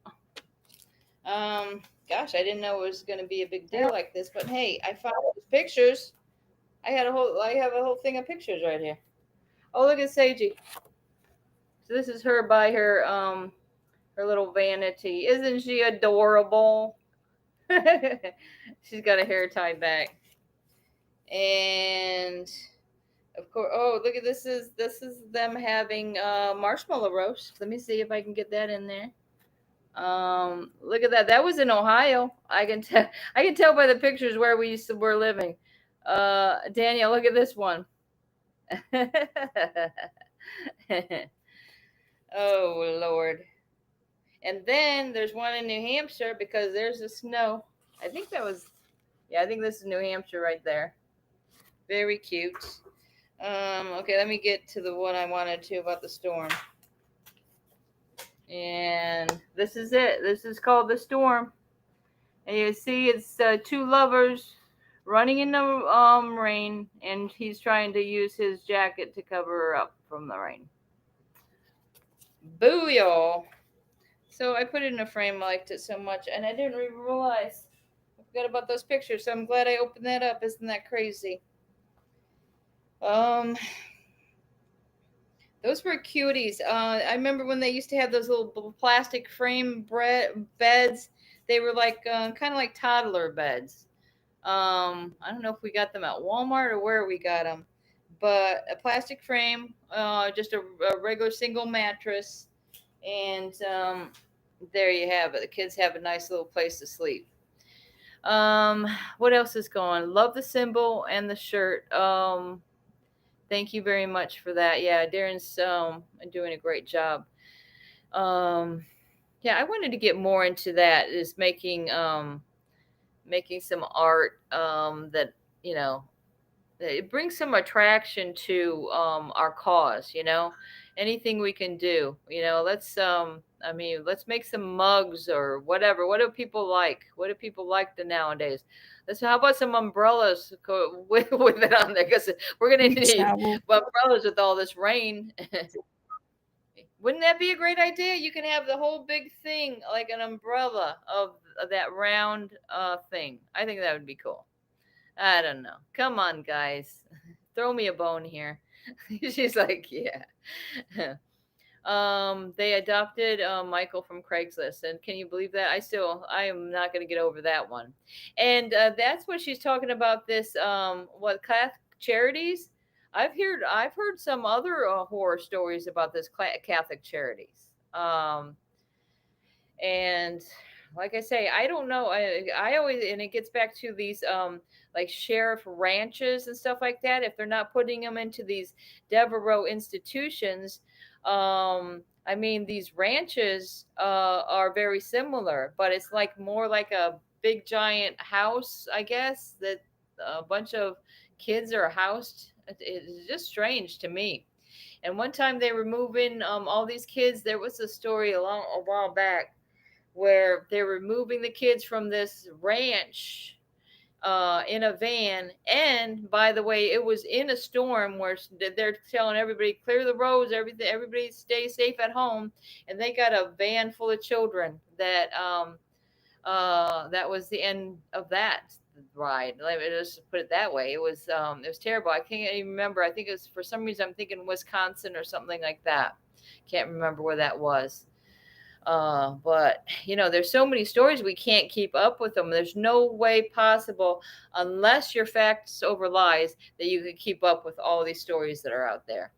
Gosh, I didn't know it was going to be a big deal like this, but hey, I found these pictures. I have a whole thing of pictures right here. Oh, look at Sagey. So this is her by her little vanity. Isn't she adorable? She's got a hair tied back. And of course, oh, look at this is them having marshmallow roast. Let me see if I can get that in there. Look at that. That was in Ohio. I can tell by the pictures where we're living. Daniel, look at this one. Oh Lord. And then there's one in New Hampshire because there's the snow. I think this is New Hampshire right there. Very cute. Okay, let me get to the one I wanted to about the storm. And this is it. This is called The Storm. And you see it's two lovers running in the rain, and he's trying to use his jacket to cover her up from the rain. Boo, y'all. So I put it in a frame. I liked it so much, and I didn't even realize. I forgot about those pictures, so I'm glad I opened that up. Isn't that crazy? Those were cuties. I remember when they used to have those little plastic frame beds. They were like kind of like toddler beds. I don't know if we got them at Walmart or where we got them, but a plastic frame, just a regular single mattress, and there you have it. The kids have a nice little place to sleep. What else is going? Love the symbol and the shirt. Thank you very much for that. Yeah, Darren's doing a great job. Yeah, I wanted to get more into that. Is making some art that it brings some attraction to our cause. Anything we can do. Let's make some mugs or whatever. What do people like? What do people like nowadays? How about some umbrellas with it on there? Because we're going to need umbrellas with all this rain. Wouldn't that be a great idea? You can have the whole big thing like an umbrella of that round thing. I think that would be cool. I don't know. Come on, guys. Throw me a bone here. She's like, yeah. They adopted Michael from Craigslist, and can you believe that? I am not going to get over that one. And that's what she's talking about. This Catholic charities. I've heard some other horror stories about this Catholic charities. And like I say, I don't know. I always, and it gets back to these like sheriff ranches and stuff like that. If they're not putting them into these Devereaux institutions. These ranches are very similar, but it's like more like a big giant house, I guess, that a bunch of kids are housed. It's just strange to me. And one time they were moving all these kids. There was a story a while back where they were moving the kids from this ranch in a van. And by the way, it was in a storm where they're telling everybody clear the roads, everybody stay safe at home. And they got a van full of children that that was the end of that ride. Let me just put it that way. It was terrible. I can't even remember. I think it was, for some reason I'm thinking Wisconsin or something like that. Can't remember where that was. But there's so many stories, we can't keep up with them. There's no way possible, unless you're facts over lies, that you could keep up with all these stories that are out there.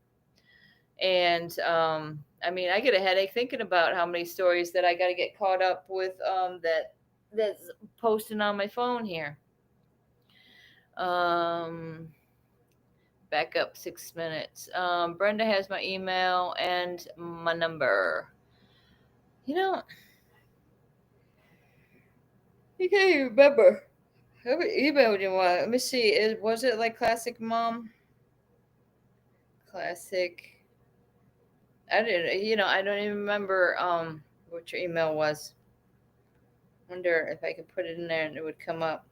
And I mean, I get a headache thinking about how many stories that I got to get caught up with, that's posting on my phone here. Back up 6 minutes. Brenda has my email and my number. You can't even remember. Who emailed you? Let me see. Was it like Classic Mom? Classic. I didn't. I don't even remember what your email was. Wonder if I could put it in there and it would come up.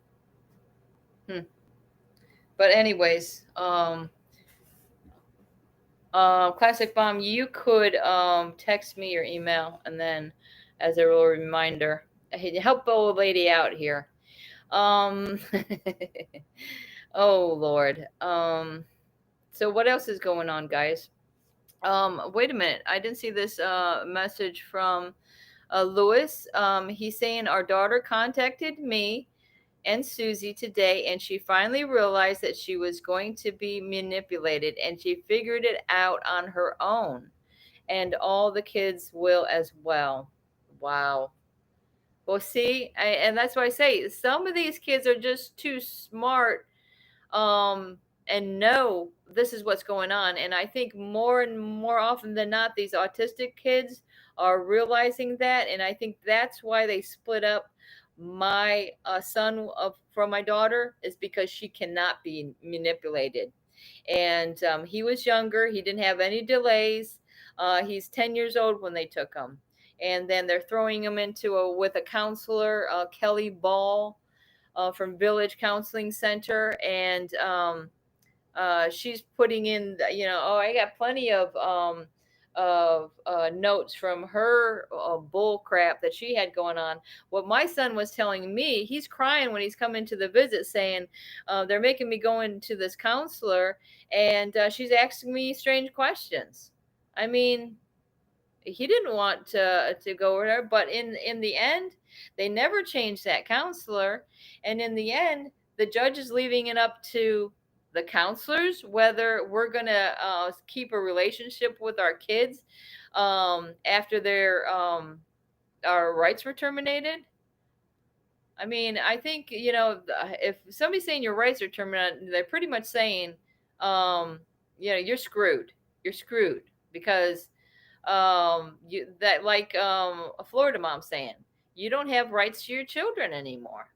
But anyways, Classic Mom, you could text me your email, and then as a little reminder, help the old lady out here. Oh Lord. So what else is going on, guys? Wait a minute. I didn't see this message from Lewis. He's saying our daughter contacted me and Susie today, and she finally realized that she was going to be manipulated, and she figured it out on her own, and all the kids will as well. Wow. Well, see, and that's why I say some of these kids are just too smart and know this is what's going on. And I think more and more often than not, these autistic kids are realizing that. And I think that's why they split up my son from my daughter, is because she cannot be manipulated. And he was younger. He didn't have any delays. He's 10 years old when they took him. And then they're throwing him with a counselor, Kelly Ball, from Village Counseling Center. And she's putting in, I got plenty of notes from her bull crap that she had going on. What my son was telling me, he's crying when he's coming to the visit, saying they're making me go into this counselor, and she's asking me strange questions. I mean, he didn't want to go with her, but in the end, they never changed that counselor. And in the end, the judge is leaving it up to the counselors whether we're going to keep a relationship with our kids after our rights were terminated. I mean, I think, if somebody's saying your rights are terminated, they're pretty much saying, you're screwed. You're screwed because a Florida mom saying you don't have rights to your children anymore.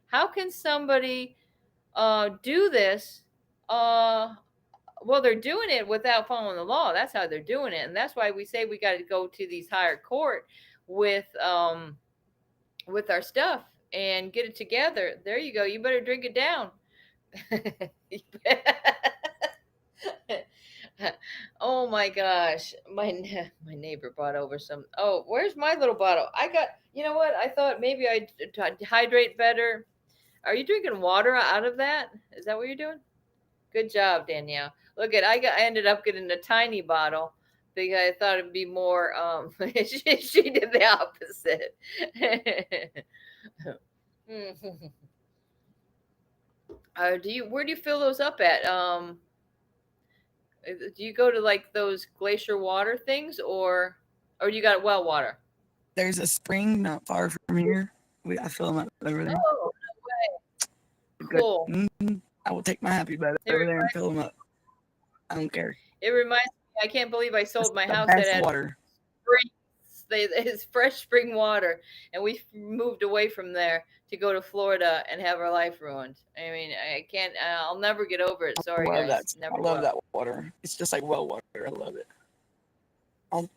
How can somebody do this? Well, they're doing it without following the law. That's how they're doing it, and that's why we say we got to go to these higher court with our stuff and get it together. There you go. You better drink it down. Oh my gosh, my neighbor brought over some. Oh, where's my little bottle? I got, you know what? I thought maybe I'd hydrate better. Are you drinking water out of that? Is that what you're doing? Good job, Danielle. Look I ended up getting a tiny bottle because I thought it'd be more. She did the opposite. Where do you fill those up at? Do you go to like those glacier water things, or you got well water? There's a spring not far from here. I fill them up over there. Oh, no way. Cool. I will take my happy bed over there and fill them up. I don't care. It reminds me, I can't believe I sold my house that had water. It's fresh spring water, and we moved away from there to go to Florida and have our life ruined. I mean, I can't. I'll never get over it. Sorry, guys. I love that water. It's just like well water. I love it.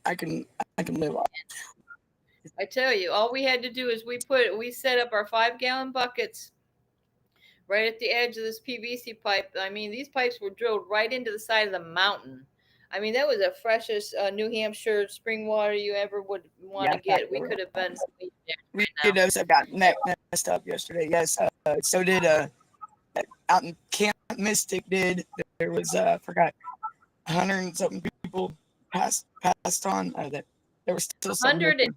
I can live on it. I tell you, all we had to do is we set up our 5-gallon buckets right at the edge of this PVC pipe. I mean, these pipes were drilled right into the side of the mountain. I mean, that was the freshest New Hampshire spring water you ever would want to get. We could have been We right now. also got messed up yesterday. Yes, so did out in Camp Mystic. There was I forgot 100 and something people passed on. That there was still some 108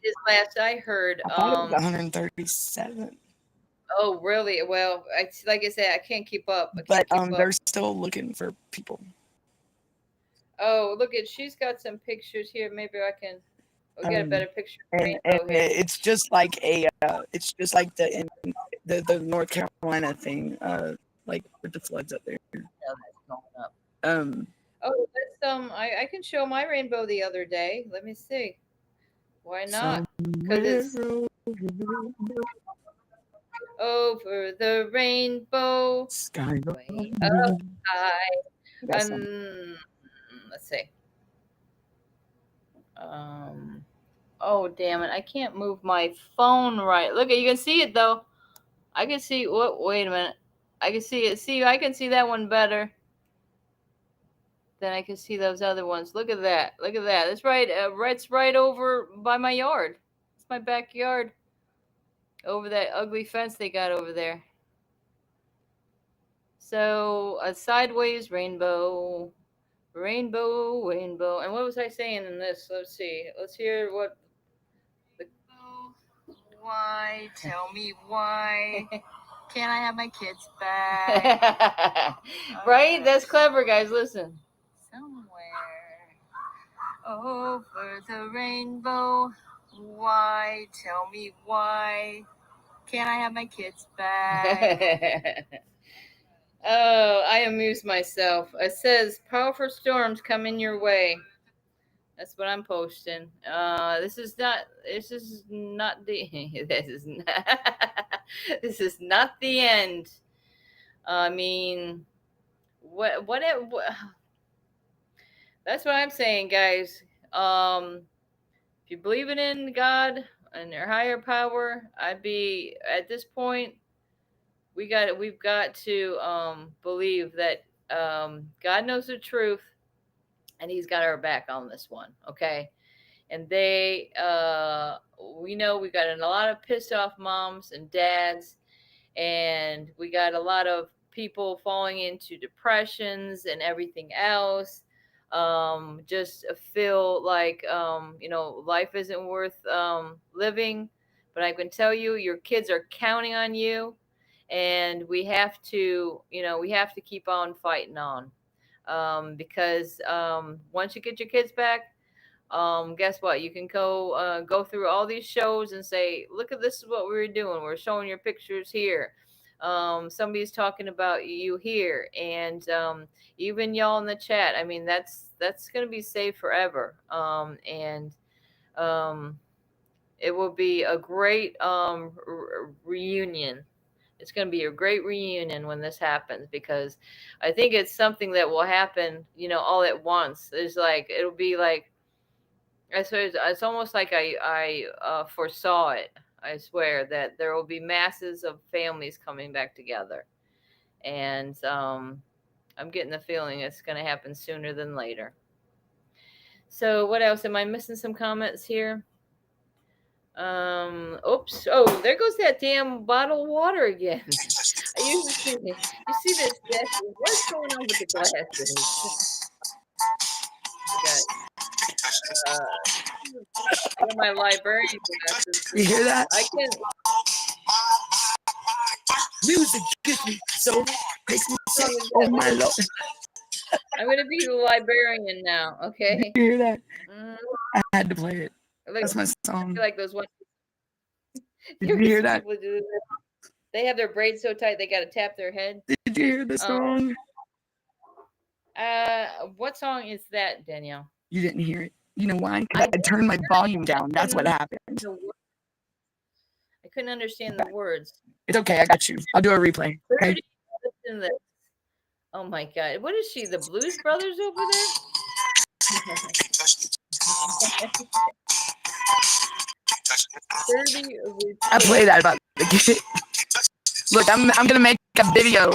is last I heard. I thought it was 137. Oh, really? Well, like I said, I can't keep up. But they're still looking for people. Oh, look at, she's got some pictures here. Maybe I can get a better picture. And it's just like it's just like the North Carolina thing, like with the floods up there. Oh, that's I can show my rainbow the other day. Let me see. Why not? Because it's over the rainbow, sky way up high. Let's see. Oh damn it! I can't move my phone right. Look, you can see it though. I can see. What? Wait a minute. I can see it. See, I can see that one better than I can see those other ones. Look at that. Look at that. It's right. It's right over by my yard. It's my backyard. Over that ugly fence they got over there. So a sideways rainbow, rainbow, rainbow. And what was I saying in this? Let's see. Let's hear what. Why? Tell me why. Can I have my kids back? Right? That's clever, guys. Listen. Somewhere over the rainbow. Why? Tell me why. Can I have my kids back? Oh, I amuse myself. It says powerful storms coming your way. That's what I'm posting. This is not the this is not this is not the end. I mean, what that's what I'm saying, guys. If you believe in God and your higher power, I'd be at this point. We've got to believe that God knows the truth, and He's got our back on this one. Okay, and we know we got a lot of pissed off moms and dads, and we got a lot of people falling into depressions and everything else. Just feel like life isn't worth living. But I can tell you, your kids are counting on you, and we have to keep on fighting on, because once you get your kids back, guess what? You can go through all these shows and say, look at, this is what we were doing. We're showing your pictures here. Somebody's talking about you here, and even y'all in the chat. I mean, that's going to be saved forever. And it will be a great reunion. It's going to be a great reunion when this happens, because I think it's something that will happen, all at once. It'll be like, I swear, it's almost like I foresaw it. I swear that there will be masses of families coming back together. And I'm getting the feeling it's going to happen sooner than later. So what else? Am I missing some comments here? Oops. Oh, there goes that damn bottle of water again. You see this? What's going on with the glasses? I got my librarian glasses. You hear that? I can. Music gets me so makes me so, oh my Lord. I'm gonna be the librarian now. Okay. Did you hear that? I had to play it. That's my song. Like those ones. Did you hear that? They have their braids so tight they gotta tap their head. Did you hear the song? What song is that, Danielle? You didn't hear it. You know why? Because I turned my volume down. That's what happened. I couldn't understand the words. It's okay. I got you. I'll do a replay. Okay. Oh my God. What is she? The Blues Brothers over there? 30. I play that about the kid. Look, I'm gonna make a video.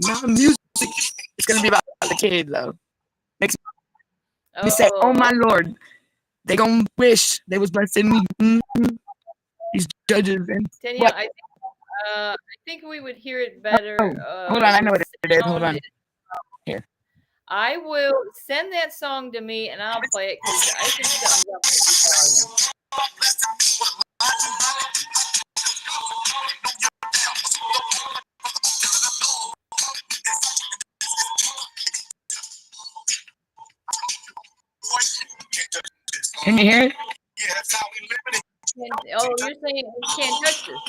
Not music. It's gonna be about the kid though. Makes me say, "Oh my Lord, they gonna wish they was blessing me." These judges and Danielle, what? I think we would hear it better. Hold on, I know what it is. Hold sound. on. Here. I will send that song to me and I'll play it because I think something's up with the volume. Can you hear it? Oh, you're saying we can't touch this?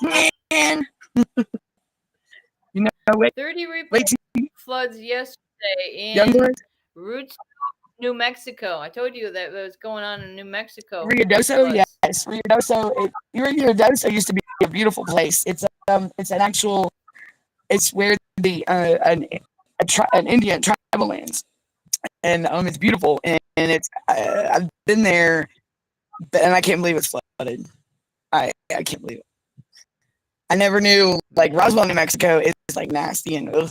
Man. You know, wait. 30 Wait. floods yesterday in Youngblood? Roots, New Mexico. I told you that was going on in New Mexico. Ruidoso, yes. Ruidoso. Ruidoso used to be a beautiful place. It's an actual. It's where the an Indian tribal lands, and it's beautiful, and it's I've been there, and I can't believe it's flooded. I can't believe it. I never knew like Roswell, New Mexico is like nasty and ugh.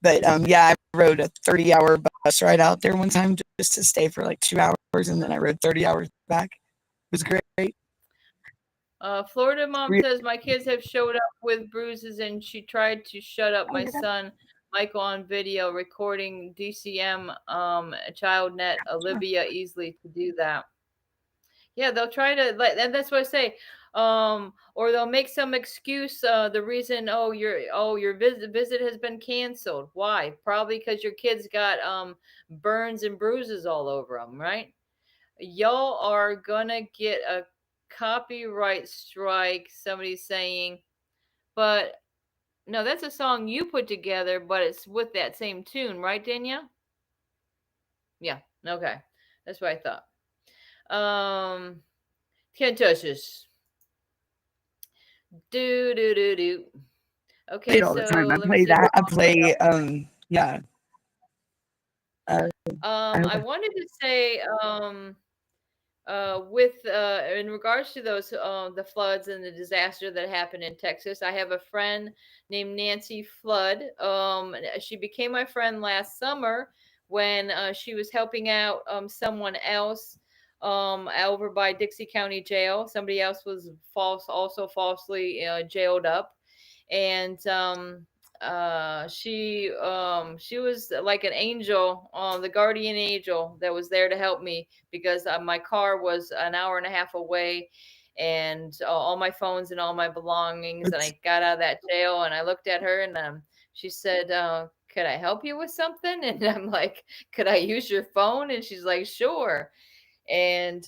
But yeah, I rode a 30-hour bus ride out there one time just to stay for like 2 hours, and then I rode 30 hours back. It was great. Florida mom says my kids have showed up with bruises, and she tried to shut up my son Michael on video recording DCM ChildNet Olivia easily to do that. Yeah, they'll try to, and that's what I say. Or they'll make some excuse. The reason, your visit has been canceled. Why? Probably because your kids got burns and bruises all over them, right? Y'all are gonna get a copyright strike. Somebody's saying, but no, that's a song you put together, but it's with that same tune, right, Danielle? Yeah. Okay, that's what I thought. Can't touch this. Do. Okay, all the time. I play that. I play yeah. I wanted to say with in regards to those the floods and the disaster that happened in Texas, I have a friend named Nancy Flood. She became my friend last summer when she was helping out someone else over by Dixie County Jail. Somebody else was falsely jailed up, and she was like an angel, the guardian angel that was there to help me because my car was an hour and a half away, and all my phones and all my belongings. And I got out of that jail, and I looked at her, and she said, could I help you with something? And I'm like, could I use your phone? And she's like, sure. And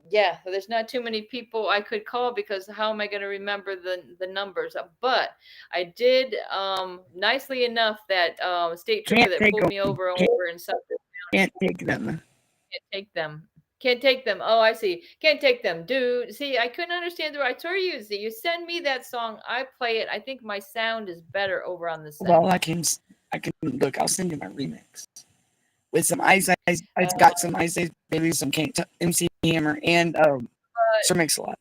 yeah, there's not too many people I could call because how am I going to remember the numbers? But I did nicely enough that state trooper that pulled me over in something. Can't take them. Can't take them. Oh, I see. Can't take them, dude. See, I couldn't understand the right. I told you, you send me that song, I play it. I think my sound is better over on the sound. Well, I can look. I'll send you my remix with some Ice. I've got some Ice Baby, some MC Hammer, and Sir Mix-a-Lot.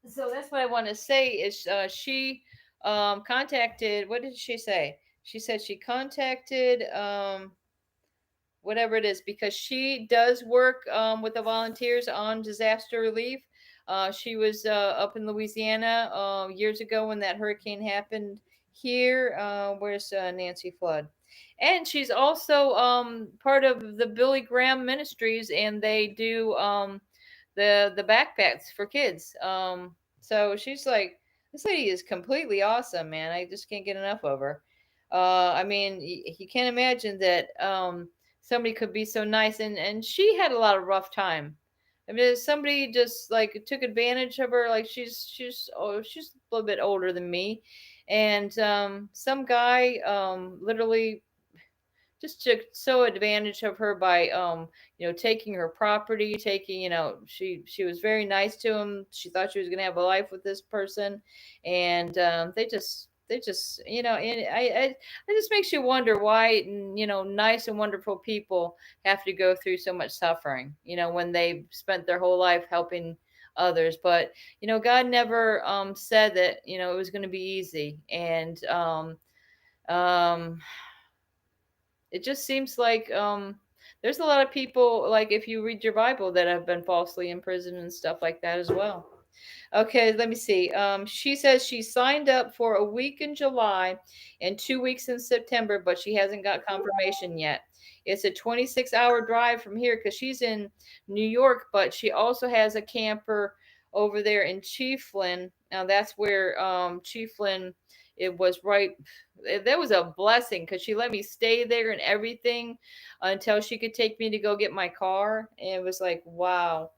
So that's what I want to say is she contacted. What did she say? She said she contacted whatever it is because she does work with the volunteers on disaster relief. She was up in Louisiana years ago when that hurricane happened here. Where's Nancy Flood? And she's also part of the Billy Graham Ministries, and they do the backpacks for kids. So she's like, this lady is completely awesome, man. I just can't get enough of her. I mean, you can't imagine that somebody could be so nice, and she had a lot of rough time. I mean, somebody just like took advantage of her. Like she's a little bit older than me, and some guy literally just took so advantage of her by taking her property, she was very nice to him. She thought she was going to have a life with this person, and they just and it just makes you wonder why nice and wonderful people have to go through so much suffering when they spent their whole life helping others. But God never said that it was going to be easy. And um, it just seems like there's a lot of people, like if you read your Bible, that have been falsely imprisoned and stuff like that as well. Okay, let me see. She says she signed up for a week in July and 2 weeks in September, but she hasn't got confirmation yet. It's a 26-hour drive from here because she's in New York, but she also has a camper over there in Chiefland. Now that's where Chiefland, it was right. That was a blessing because she let me stay there and everything until she could take me to go get my car. And it was like, wow.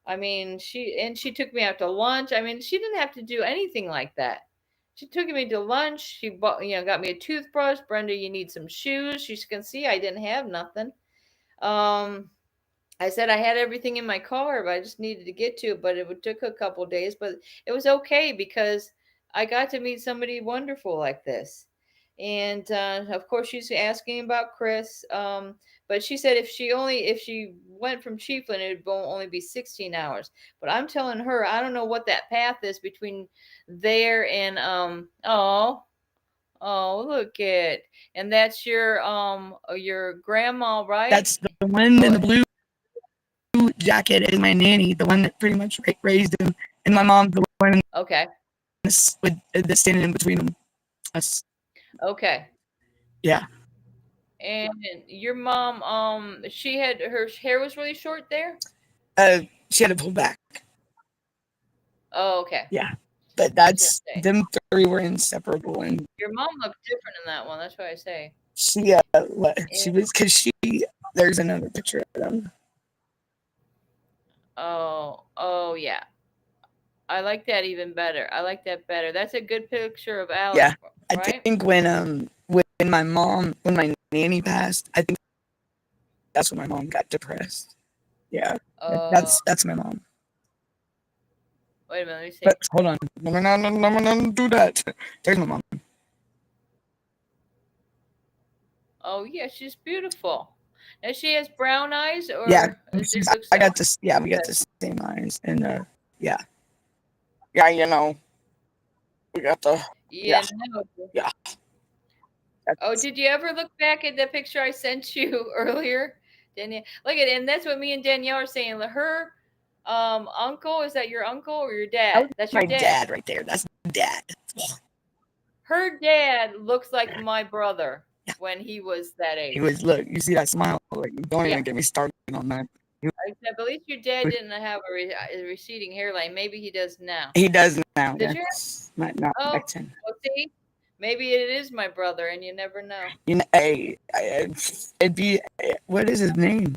I mean, she took me out to lunch. I mean, she didn't have to do anything like that. She took me to lunch. She bought, got me a toothbrush. Brenda, you need some shoes. She can see I didn't have nothing. Um, I said I had everything in my car, but I just needed to get to it. But took a couple days, but it was okay because I got to meet somebody wonderful like this. And of course, she's asking about Chris. But she said if she went from Chiefland, it would only be 16 hours. But I'm telling her, I don't know what that path is between there and oh, look at, and that's your grandma, right? That's the one in the blue jacket is my nanny, the one that pretty much raised him, and my mom's the one Okay. that's standing in between us. Okay. Yeah. And your mom, she had her hair was really short there. She had to pull back. Oh, okay. Yeah, but that's them three were inseparable, and your mom looked different in that one. That's why I say she was because there's another picture of them. Oh yeah. I like that even better. I like that better. That's a good picture of Alex. Yeah, right? I think when my nanny passed, I think that's when my mom got depressed. Yeah, that's my mom. Wait a minute, let me see. But hold on, no, do that. There's my mom. Oh yeah, she's beautiful. Now she has brown eyes, or yeah, I got this. Yeah, we got the same eyes, and yeah, we got the yeah. Yeah. Oh, did you ever look back at the picture I sent you earlier, Danielle? Look at it, and that's what me and Danielle are saying. Her uncle, is that your uncle or your dad? That's your dad right there. That's dad. Her dad looks like my brother when he was that age. He was, look, you see that smile? Like, don't even get me started on that. Except at least your dad didn't have a receding hairline. Maybe he does now. He does now. Did you? Not back then. Well, see, maybe it is my brother, and you never know. It'd be, what is his name?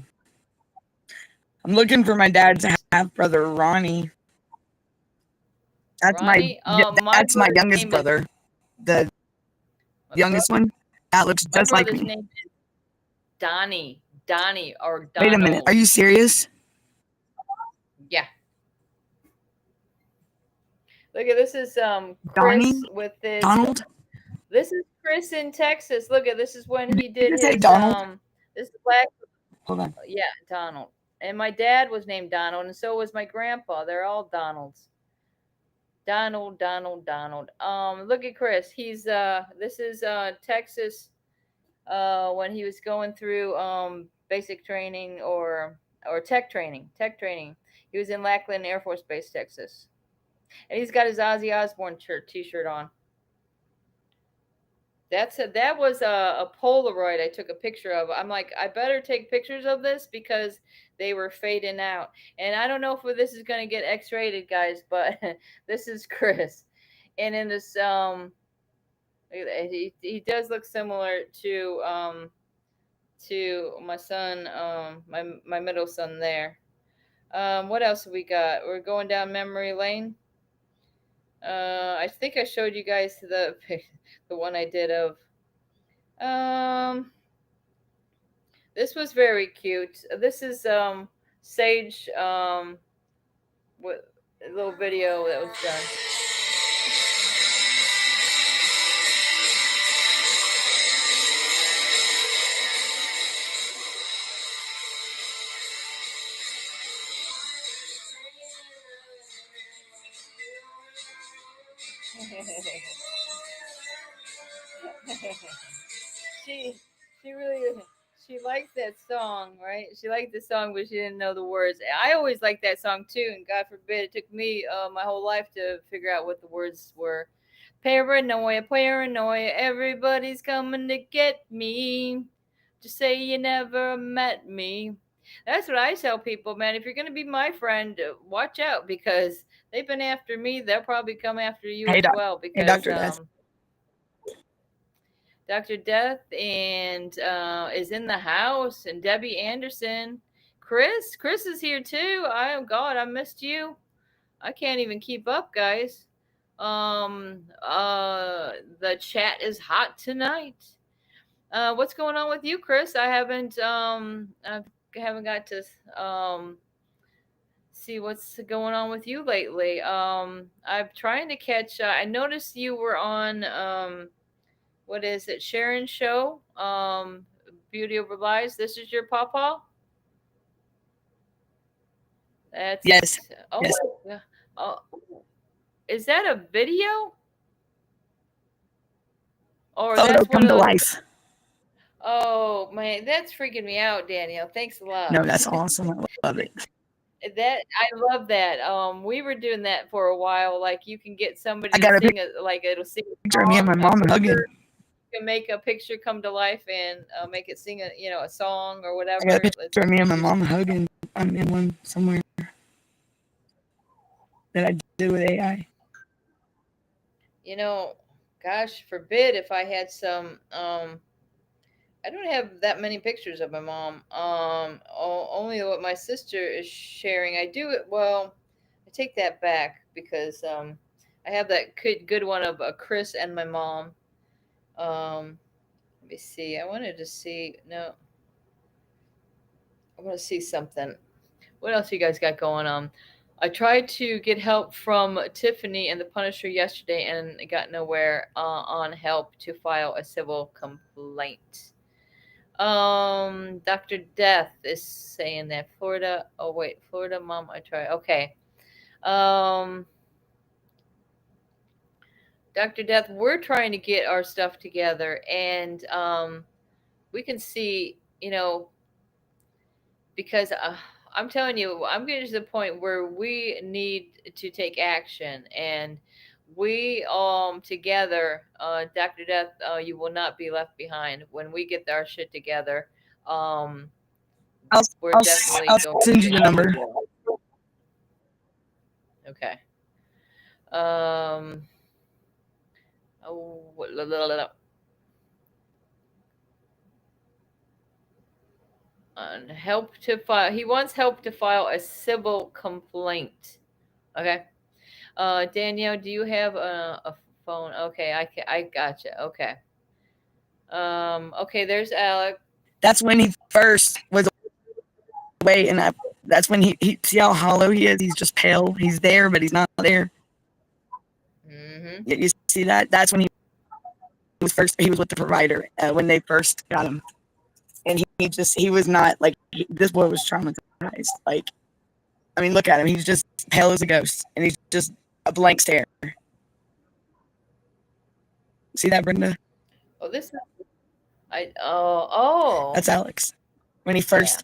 I'm looking for my dad's half brother, Ronnie. That's Ronnie? that's my youngest brother. The youngest one. That looks just like me. Name is Donnie or Donald. Wait a minute. Are you serious? Yeah. Look at this is Chris Donnie? with this Donald. This is Chris in Texas. Look at this is when he did his Donald? This is black. Hold on. Yeah, Donald. And my dad was named Donald, and so was my grandpa. They're all Donalds. Donald. Look at Chris. He's this is Texas when he was going through basic training or tech training. He was in Lackland Air Force Base, Texas. And he's got his Ozzy Osbourne t-shirt on. That was a Polaroid I took a picture of. I'm like, I better take pictures of this because they were fading out. And I don't know if this is going to get X-rated, guys, but this is Chris. And in this, he does look similar to my son, my middle son there. What else have we got? We're going down memory lane. I think I showed you guys the one I did of this was very cute. This is Sage with a little video that was done. she she really she likes that song, right? She liked the song, but she didn't know the words. I always liked that song too, and God forbid it took me my whole life to figure out what the words were. Paranoia, paranoia, everybody's coming to get me. Just say you never met me. That's what I tell people, man. If you're gonna be my friend, watch out because they've been after me. They'll probably come after you Hey, as well hey, because Dr. Death. Dr. Death and is in the house, and Debbie Anderson. Chris is here too. I missed you. I can't even keep up, guys. The chat is hot tonight. What's going on with you, Chris? I haven't got to see what's going on with you lately. I'm trying to catch. I noticed you were on. What is it? Sharon's show. Beauty Over Lies. This is your pawpaw. That's Yes. Oh, Yes. yeah. Oh, is that a video? Or Photo that's one come of to those. life. Oh man, that's freaking me out, Danielle. Thanks a lot. No, that's awesome. I love it. That I love that. We were doing that for a while. Like you can get somebody I got to a sing like it'll sing a picture of me and my song, mom hugging. you can make a picture come to life and make it sing a song or whatever. I got a picture of me and my mom hugging. I'm in one somewhere that I did with AI. Gosh forbid if I had some. I don't have that many pictures of my mom. Only what my sister is sharing. I do it. Well, I take that back because I have that good one of Chris and my mom. Let me see. I wanted to see. No, I want to see something. What else you guys got going on? I tried to get help from Tiffany and the Punisher yesterday and got nowhere on help to file a civil complaint. Dr. Death is saying that Florida. Oh wait, Florida mom. I try. Okay. Dr. Death, we're trying to get our stuff together, and we can see, because I'm telling you, I'm getting to the point where we need to take action, and we together, Dr. Death, you will not be left behind when we get our shit together. We're definitely I'll going send you the number. Okay. Oh, la, la, la, la. Help to file. He wants help to file a civil complaint. Okay. Danielle, do you have a phone? Okay, I gotcha. Okay. Okay, there's Alec. That's when he first was away, and that's when he see how hollow he is. He's just pale. He's there, but he's not there. Mm-hmm. You see that? That's when he was first. He was with the provider when they first got him, and he was not like this boy was traumatized. Like, I mean, look at him. He's just pale as a ghost, and he's just a blank stare. See that, Brenda? Oh, this. Oh. That's Alex. When he first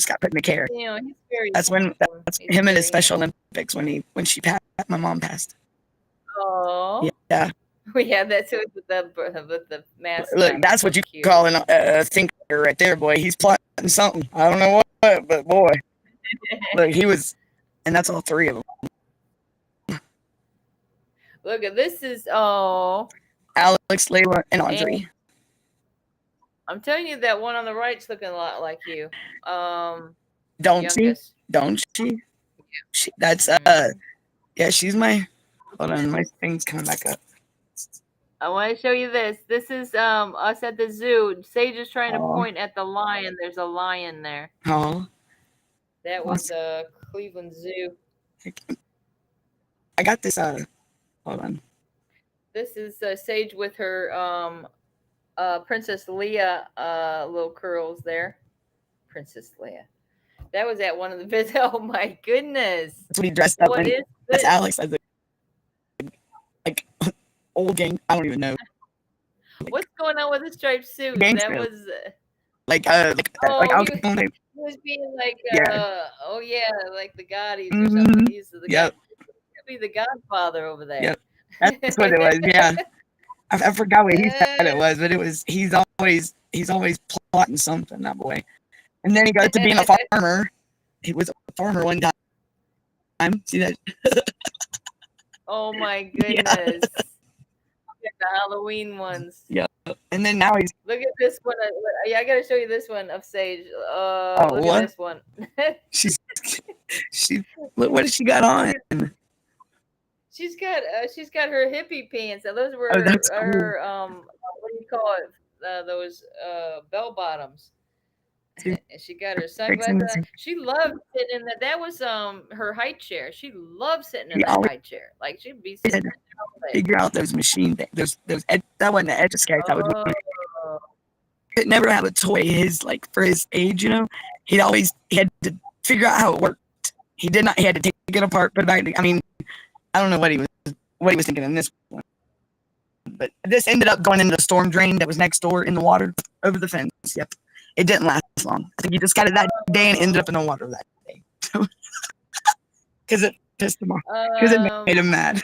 got put into care. He's very. That's when that's He's him in his very Special Olympics when she passed. My mom passed. Oh. Yeah. We have that too with the mask. Look, that's what you call a thinker right there, boy. He's plotting something. I don't know what, but boy, look, he was, and that's all three of them. Look at this is Alex, Layla, and Audrey. I'm telling you that one on the right's looking a lot like you. Don't youngest. she? Don't she? That's yeah, she's my. Hold on, my thing's coming back up. I want to show you this. This is us at the zoo. Sage is trying to point at the lion. There's a lion there. Oh. That was Cleveland Zoo. I got this. Hold on. This is Sage with her Princess Leia little curls there. Princess Leia. That was at one of the visits. Oh my goodness. That's what he dressed up What in. is That's this? Alex. Like old gang. I don't even know. What's going on with the striped suit? Gangster. That was Like oh, Al he Capone. was being like Yeah. oh yeah, like the Gaudis or Mhm. something. He's the Yep. could be the Godfather over there. Yep. That's what it was. Yeah. I forgot what he said it was, but it was he's always plotting something, that boy. And then he got to being a farmer. He was a farmer one time. See that? Oh my goodness. Yeah, the Halloween ones. Yeah. And then now he's Look at this one. Yeah, I gotta show you this one of Sage. Look what? at this one. she look what has she got on? She's got her hippie pants. Now, those were that's cool. her what do you call it? Those bell bottoms. And she got her sunglasses on. She loved sitting in that. That was her high chair. She loved sitting in that high chair. Like she'd be sitting there all day. Figure out those machine things. Those that wasn't the Etch a Sketch. That was could never have a toy for his age, you know. He had to figure out how it worked. He had to take it apart, put it back. I mean, I don't know what he was thinking in this one. But this ended up going into the storm drain that was next door in the water over the fence. Yep. It didn't last long. I think he just got it that day and ended up in the water that day. Because it pissed him off. Because it made him mad.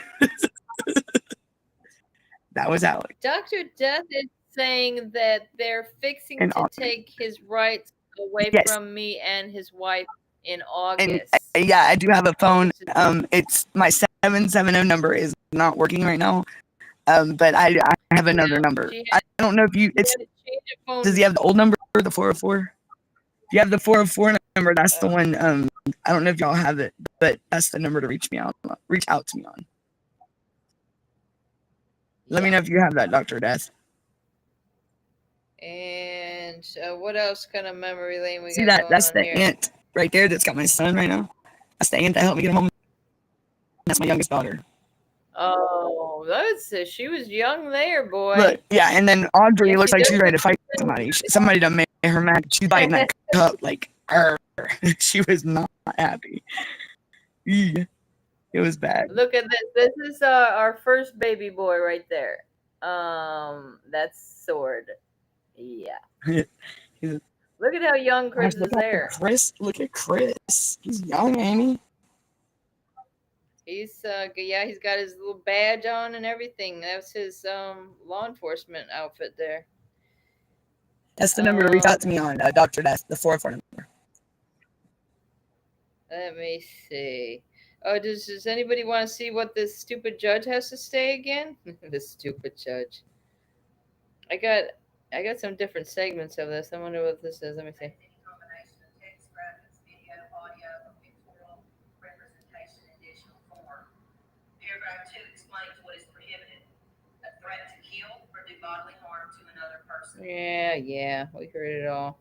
That was Alex. Dr. Death is saying that they're fixing to take his rights away from me and his wife in August. And, yeah, I do have a phone. It's my 770 number is not working right now. But I have another number. I don't know if does he have the old number or the 404? If you have the 404 number, that's the one. I don't know if y'all have it, but that's the number to reach out to me on. Let me know if you have that, Dr. Death. And what else kind of memory lane we got? See that? That's the aunt right there that's got my son right now. That's the aunt that helped me get home. That's my youngest daughter. Oh, she was young there, boy. Look, yeah, and then Audrey looks like she's ready to fight somebody. Somebody done made her mad. She's biting that cup like her. She was not happy. Yeah. It was bad. Look at this. This is our first baby boy right there. That's Sword. Yeah. Look at how young Chris is there. Look at Chris. He's young, ain't he? He's he's got his little badge on and everything. That's his law enforcement outfit there. That's the number to reach out to me on, Dr. Death, the 404 number. Let me see. Oh, does anybody want to see what this stupid judge has to say again? This stupid judge. I got some different segments of this. I wonder what this is. Let me see. Paragraph 2 explains what is prohibited: a threat to kill or do bodily harm to another person. Yeah, we heard it all.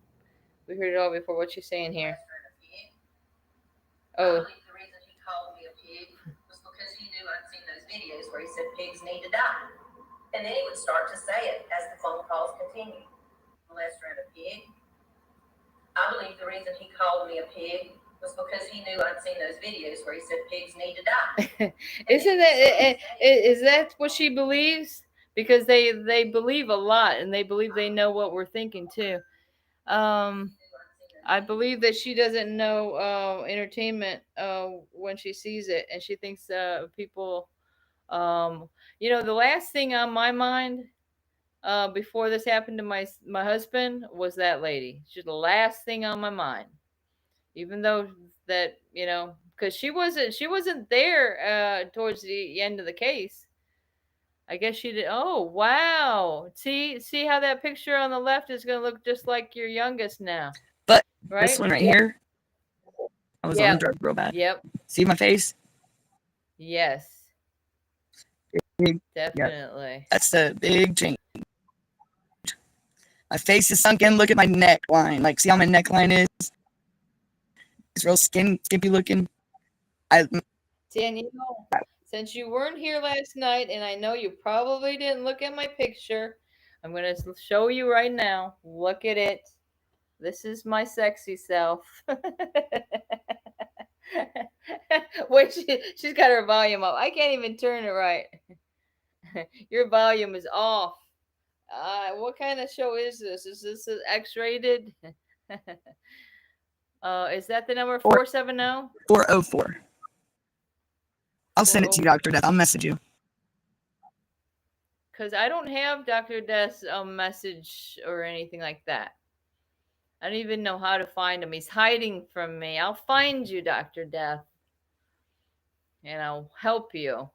We heard it all before. What's she saying here? Oh. I believe the reason he called me a pig was because he knew I'd seen those videos where he said pigs need to die. And then he would start to say it as the phone calls continued. Molester and a pig. I believe the reason he called me a pig was because he knew I'd seen those videos where he said pigs need to die. Is that what she believes? Because they believe a lot, and they believe they know what we're thinking too. I believe that she doesn't know entertainment when she sees it, and she thinks people. The last thing on my mind before this happened to my husband was that lady. She's the last thing on my mind. Even though that, because she wasn't there towards the end of the case. I guess she did. Oh, wow. See how that picture on the left is going to look just like your youngest now. But right? This one right here, I was on the drug real bad. Yep. See my face? Yes. Definitely. Yep. That's the big change. My face is sunk in. Look at my neckline. Like, see how my neckline is? It's real skimpy looking. Dan, since you weren't here last night, and I know you probably didn't look at my picture, I'm going to show you right now. Look at it. This is my sexy self. Wait, she's got her volume up. I can't even turn it right. Your volume is off. What kind of show is this? Is this X-rated? Is that the number 470? 404. I'll send it to you, Dr. Death. I'll message you. Because I don't have Dr. Death's message or anything like that. I don't even know how to find him. He's hiding from me. I'll find you, Dr. Death. And I'll help you.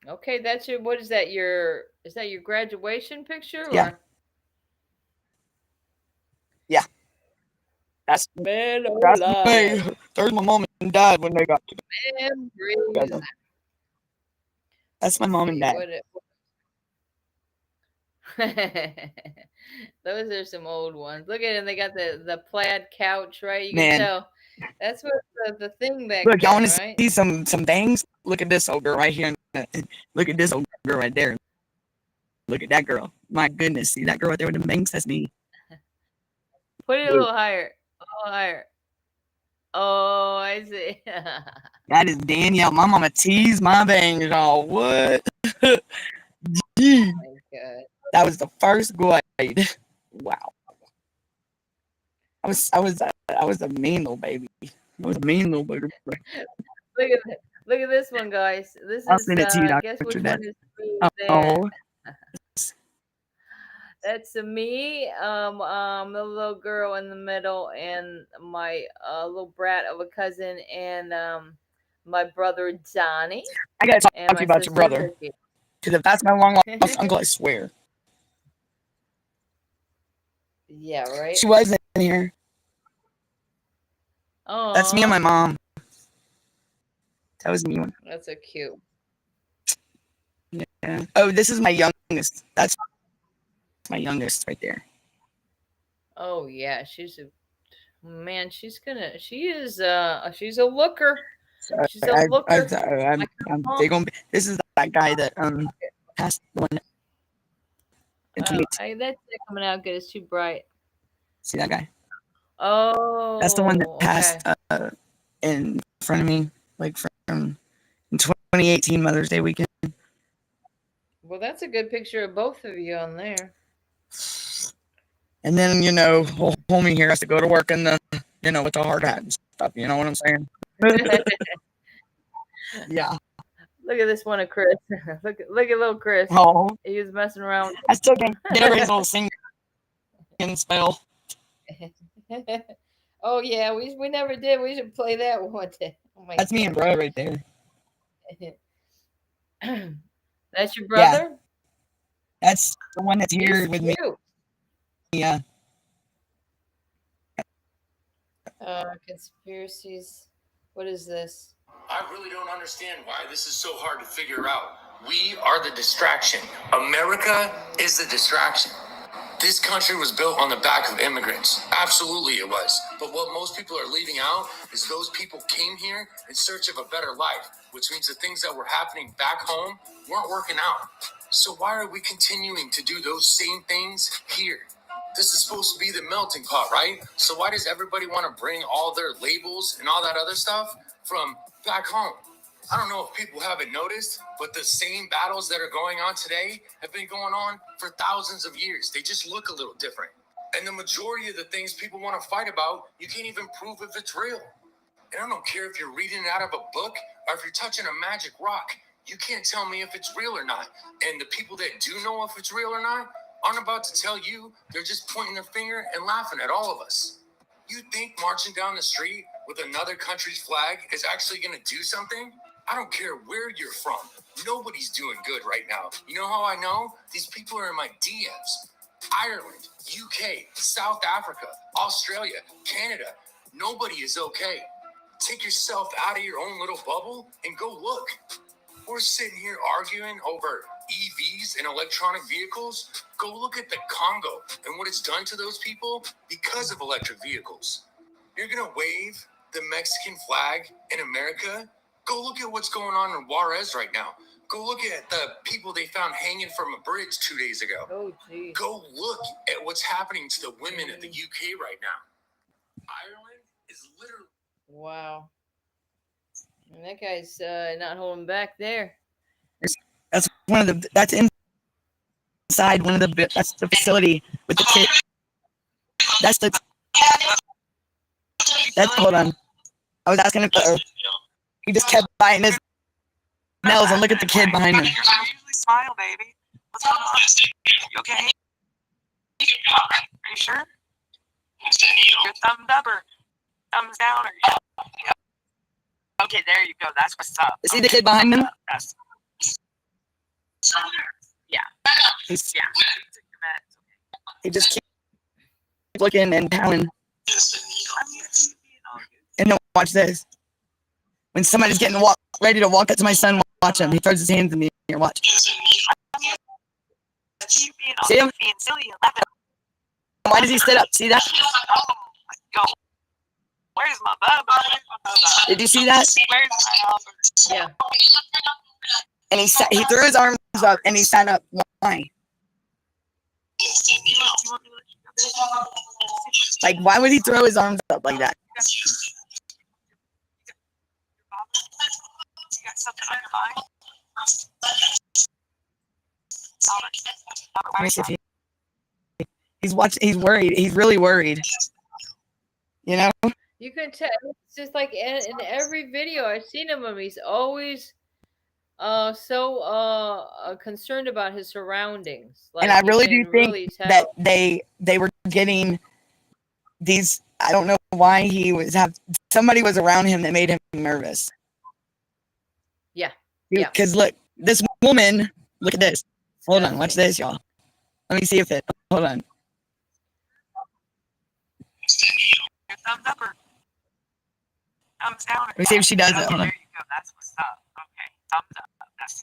Okay, that's your, what is that? Is that your graduation picture? Or? Yeah. Yeah. That's Man, that's me. There's my mom and dad when they got together. That's my mom and dad. Those are some old ones. Look at them. They got the plaid couch, right? You Man. can tell. That's what the thing back Look, y'all then, want to right? see some bangs? Look at this old girl right here. Look at this old girl right there. Look at that girl. My goodness. See that girl right there with the bangs? That's me. Put it a little higher. A little higher. Oh, I see. That is Danielle. My mama teased my bangs, y'all. What? Gee. Oh my God. That was the first grade. Wow. I was a mean little baby. I was a mean little baby. Look at this one, guys. This I'll is send it to you, guess Dr. which Death. one is me there. Oh. That's me, the little girl in the middle, and my little brat of a cousin, and my brother Johnny. I gotta talk to you about your brother. Because if that's my long lost uncle, I swear. Yeah, right. She was in here. Oh, that's me and my mom. That was me. That's so cute. Yeah. Oh, this is my youngest. That's my youngest right there. Oh yeah, she's a man. She is she's a looker. She's a looker. This is that guy that passed the one. That's coming out good. It's too bright. See that guy? Oh, that's the one that passed in front of me, like from 2018 Mother's Day weekend. Well, that's a good picture of both of you on there. And then, you know, homie here has to go to work in the, you know, with the hard hat and stuff. You know what I'm saying? Yeah. Look at this one of Chris. look at little Chris. Oh. He was messing around. I still can't get over his little singing spell. Oh yeah, we never did. We should play that one day. Oh that's God. Me and bro right there. That's your brother? Yeah. That's the one that's here with me. Yeah. Conspiracies. What is this? I really don't understand why this is so hard to figure out. We are the distraction. America is the distraction. This country was built on the back of immigrants. Absolutely it was. But what most people are leaving out is those people came here in search of a better life, which means the things that were happening back home weren't working out. So why are we continuing to do those same things here? This is supposed to be the melting pot, right? So why does everybody want to bring all their labels and all that other stuff from back home? I don't know if people haven't noticed, but the same battles that are going on today have been going on for thousands of years. They just look a little different. And the majority of the things people want to fight about, you can't even prove if it's real. And I don't care if you're reading it out of a book or if you're touching a magic rock. You can't tell me if it's real or not. And the people that do know if it's real or not aren't about to tell you. They're just pointing their finger and laughing at all of us. You think marching down the street with another country's flag is actually going to do something? I don't care where you're from. Nobody's doing good right now. You know how I know? These people are in my DMs. Ireland, UK, South Africa, Australia, Canada. Nobody is okay. Take yourself out of your own little bubble and go look. We're sitting here arguing over EVs and electronic vehicles. Go look at the Congo and what it's done to those people because of electric vehicles. You're going to wave the Mexican flag in America? Go look at what's going on in Juarez right now. Go look at the people they found hanging from a bridge 2 days ago. Oh, geez. Go look at what's happening to the women of the UK right now. Ireland is literally... Wow. And that guy's not holding back there. That's one of the. That's inside one of the. That's the facility with the kid. That's the. That's hold on. I was asking if he just kept biting his nails and look at the kid behind him. Smile, baby. What's going on? You okay? Are you sure? Your thumbs up or thumbs down or yeah. Okay, there you go. That's what's up. See the kid behind him? Yes. Yeah. He's, Yeah. he just keeps looking and pounding. And then watch this. When somebody's getting ready to walk up to my son, watch him. He throws his hands in the air. Watch. See him? Being silly and laughing. Why does he sit up? See that? Go. Where's my bubba? Did you see that? Where's my bubba? Yeah. And he threw his arms up and he sat up. Why? Like, why would he throw his arms up like that? You got something on your mind? Let me see if he's watching. He's worried. He's really worried. You know? You can tell. It's just like in every video I've seen of him, he's always so concerned about his surroundings. Like, and I really you do can think really tell. that they were getting these. I don't know why somebody was around him that made him nervous. Yeah. Yeah. Because look, this woman. Look at this. Hold on. Watch this, y'all. Let me see if it. Hold on. Your thumbs up or thumbs down? Let me see if she does it. Okay, Hold on. there you go. That's what's up. Okay, thumbs up. That's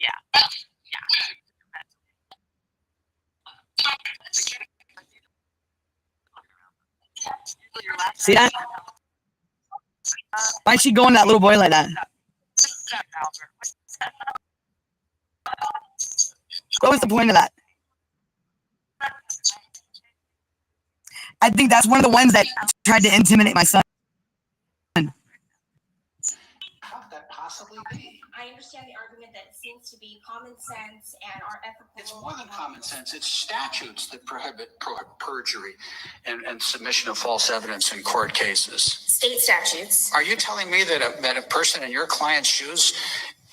yeah. See that? Why is she going that little boy like that? What was the point of that? I think that's one of the ones that tried to intimidate my son. How could that possibly be? I understand the argument that seems to be common sense and our ethical. It's more than common sense. It's statutes that prohibit perjury and submission of false evidence in court cases. State statutes. Are you telling me that a person in your client's shoes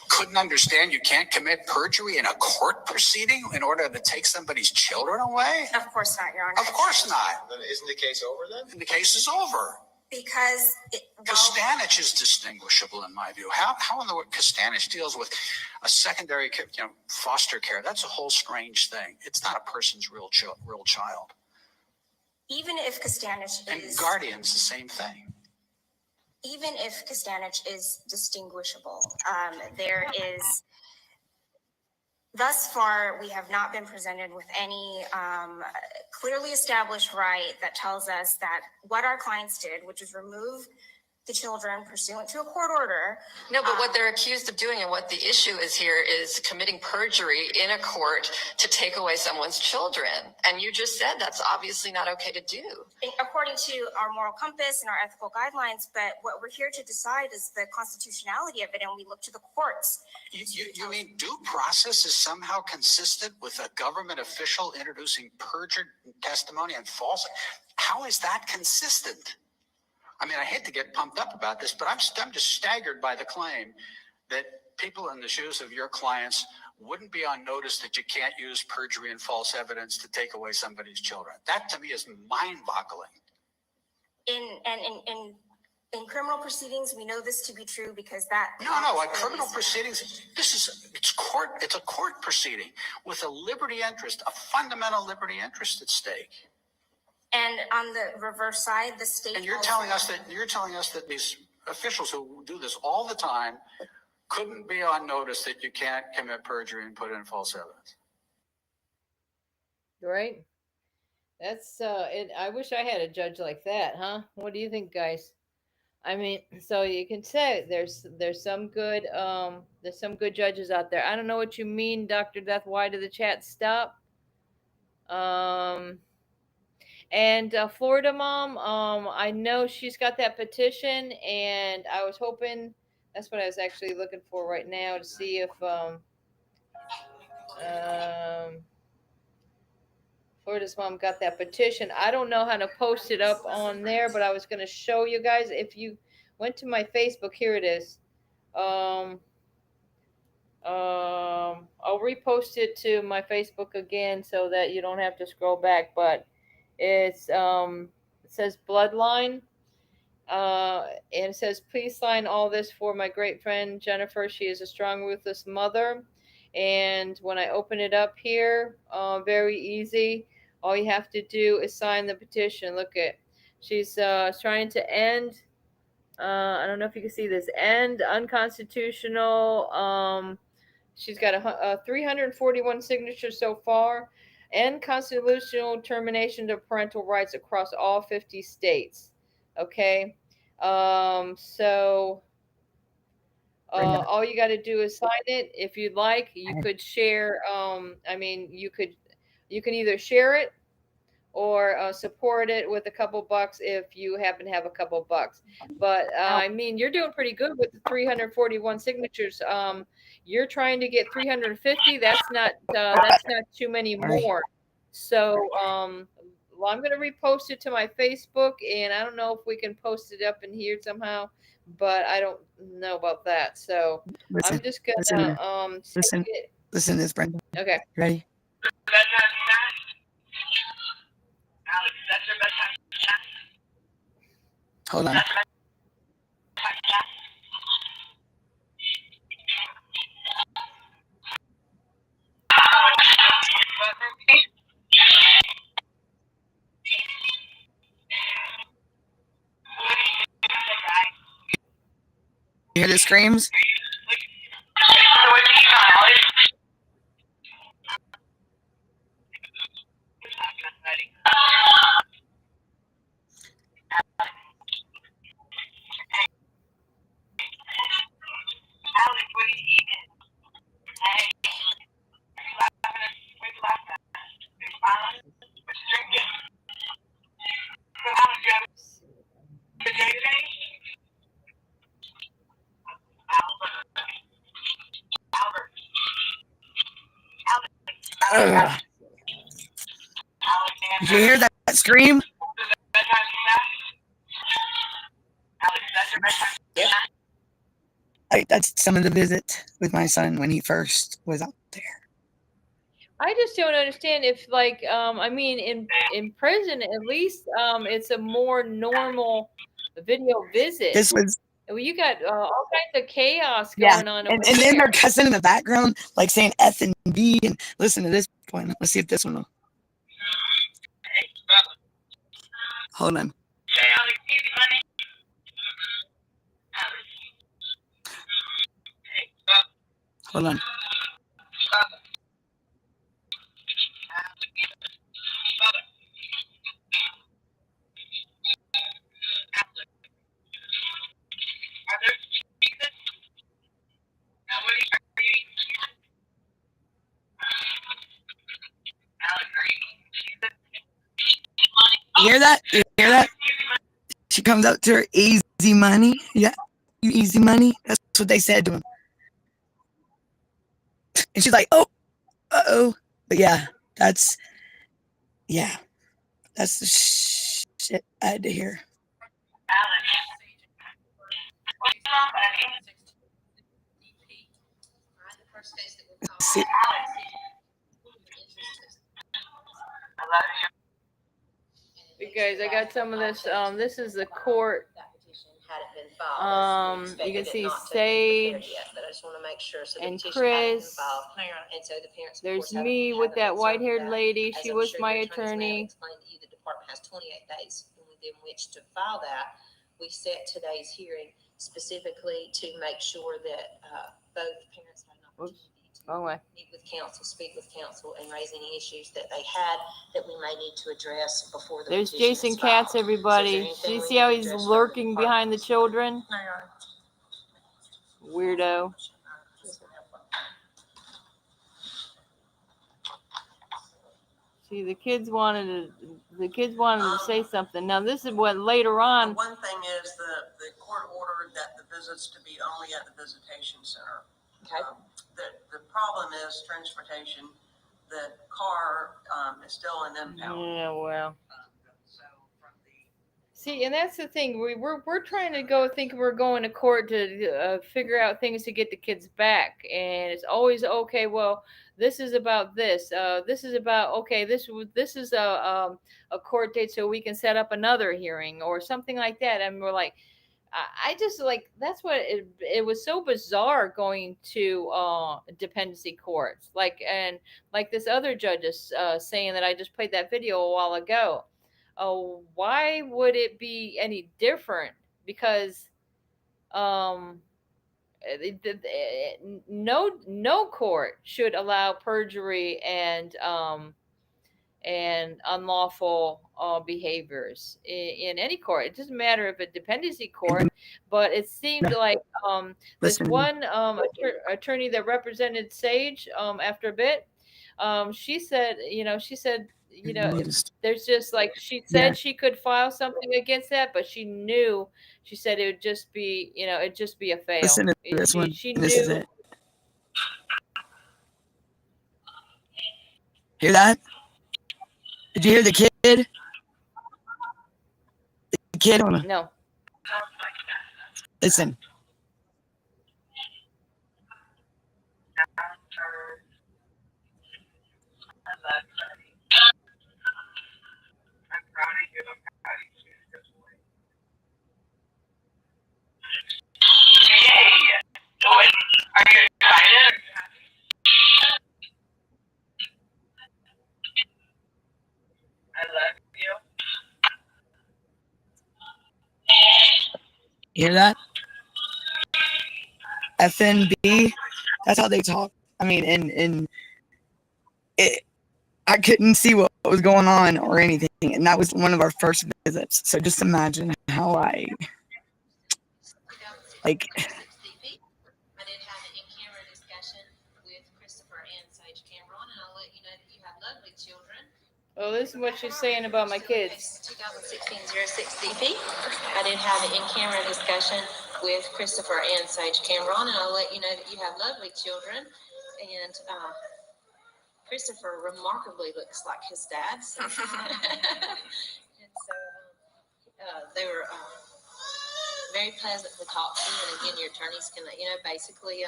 couldn't understand you can't commit perjury in a court proceeding in order to take somebody's children away? Of course not, Your Honor. Of course not. Then isn't the case over then? The case is over. Because Costanich is distinguishable in my view. How in the world Costanich deals with a secondary, foster care? That's a whole strange thing. It's not a person's real child. even if Costanich And is guardian's the same thing. even if Costanich is distinguishable, there is. Thus far, we have not been presented with any clearly established right that tells us that what our clients did, which is remove the children pursuant to a court order. No, but what they're accused of doing and what the issue is here is committing perjury in a court to take away someone's children. And you just said that's obviously not okay to do. According to our moral compass and our ethical guidelines, but what we're here to decide is the constitutionality of it, and we look to the courts. You mean due process is somehow consistent with a government official introducing perjured testimony and false? How is that consistent? I mean, I hate to get pumped up about this, but I'm just staggered by the claim that people in the shoes of your clients wouldn't be on notice that you can't use perjury and false evidence to take away somebody's children. That to me is mind-boggling. In criminal proceedings, we know this to be true because that. No, like criminal proceedings, it's a court proceeding with a liberty interest, a fundamental liberty interest at stake. And on the reverse side, the state. And you're telling us that these officials who do this all the time couldn't be on notice that you can't commit perjury and put in false evidence. Right? That's I wish I had a judge like that, huh? What do you think, guys? I mean, so you can say there's some good judges out there. I don't know what you mean, Dr. Death. Why did the chat stop? And Florida mom, I know she's got that petition, and I was hoping, that's what I was actually looking for right now to see if Florida's mom got that petition. I don't know how to post it up on there, but I was going to show you guys. If you went to my Facebook, here it is. I'll repost it to my Facebook again so that you don't have to scroll back. But it's it says Bloodline. And it says, please sign all this for my great friend Jennifer. She is a strong, ruthless mother. And when I open it up here, very easy. All you have to do is sign the petition. Look at, she's trying to end. I don't know if you can see this. End unconstitutional. She's got 341 signatures so far. End constitutional termination of parental rights across all 50 states. Okay. So all you got to do is sign it. If you'd like, you could share. I mean, you can either share it or support it with a couple bucks if you happen to have a couple bucks. But I mean, you're doing pretty good with the 341 signatures. You're trying to get 350. That's not too many more. So well, I'm going to repost it to my Facebook, and I don't know if we can post it up in here somehow, but I don't know about that. So I'm just going to listen to this, Brenda. Okay. Ready? Hold on. You hear the screams? Did you hear that scream? Yep. That's some of the visit with my son when he first was out there. I just don't understand if, like, I mean, in prison, at least it's a more normal video visit. This was, well, you got all kinds of chaos yeah, going on. and then they're cussing in the background, like saying F and B. And listen to this point. Let's see if this one will. Hold on. Hold on. You hear that? You hear that? She comes up to her, easy money. Yeah, you easy money. That's what they said to him. And she's like, oh, uh-oh. But yeah, that's the shit I had to hear. See. Because I got some of this. This is the court. You can see Sage and Chris. There's me with that white-haired lady. She was my attorney. The department has 28 days within which to file that. We set today's hearing specifically to make sure that both parents had an opportunity to meet with counsel, speak with counsel, and raise any issues that they had that we may need to address before the There's Jason Katz, everybody. Do you see how he's lurking behind the children? Weirdo. See, the kids wanted to say something. Now, this is what later on. One thing is the court ordered that the visits to be only at the visitation center. Okay. The problem is transportation. The car is still an impound. Yeah, well. See, and that's the thing. We're trying to go think we're going to court to figure out things to get the kids back, and it's always okay. Well, this is about this. This is about okay. This is a court date, so we can set up another hearing or something like that. And we're like, I just like that's what it was so bizarre going to dependency courts, like this other judge is saying that I just played that video a while ago. Why would it be any different? Because no court should allow perjury and unlawful behaviors in any court. It doesn't matter if it's a dependency court, but it seemed like this one attorney that represented Sage after a bit, she said, there's just like she said she could file something against that, but she said it would just be, it'd just be a fail. Listen to this one. She This knew. is it. Hear that? Did you hear the kid? The kid? No. Listen. Are you excited? I love you. You hear that? FNB. That's how they talk. I mean, and I couldn't see what was going on or anything, and that was one of our first visits. So just imagine how I like. I did have an in-camera discussion with Christopher and Sage Cameron, and I'll let you know that you have lovely children. Oh, this is what she's saying about my kids. 2016-06 CP. I did have an in-camera discussion with Christopher and Sage Cameron, and I'll let you know that you have lovely children. And Christopher remarkably looks like his dad. So. And so they were very pleasant to talk to. And again, your attorneys can let you know. Basically,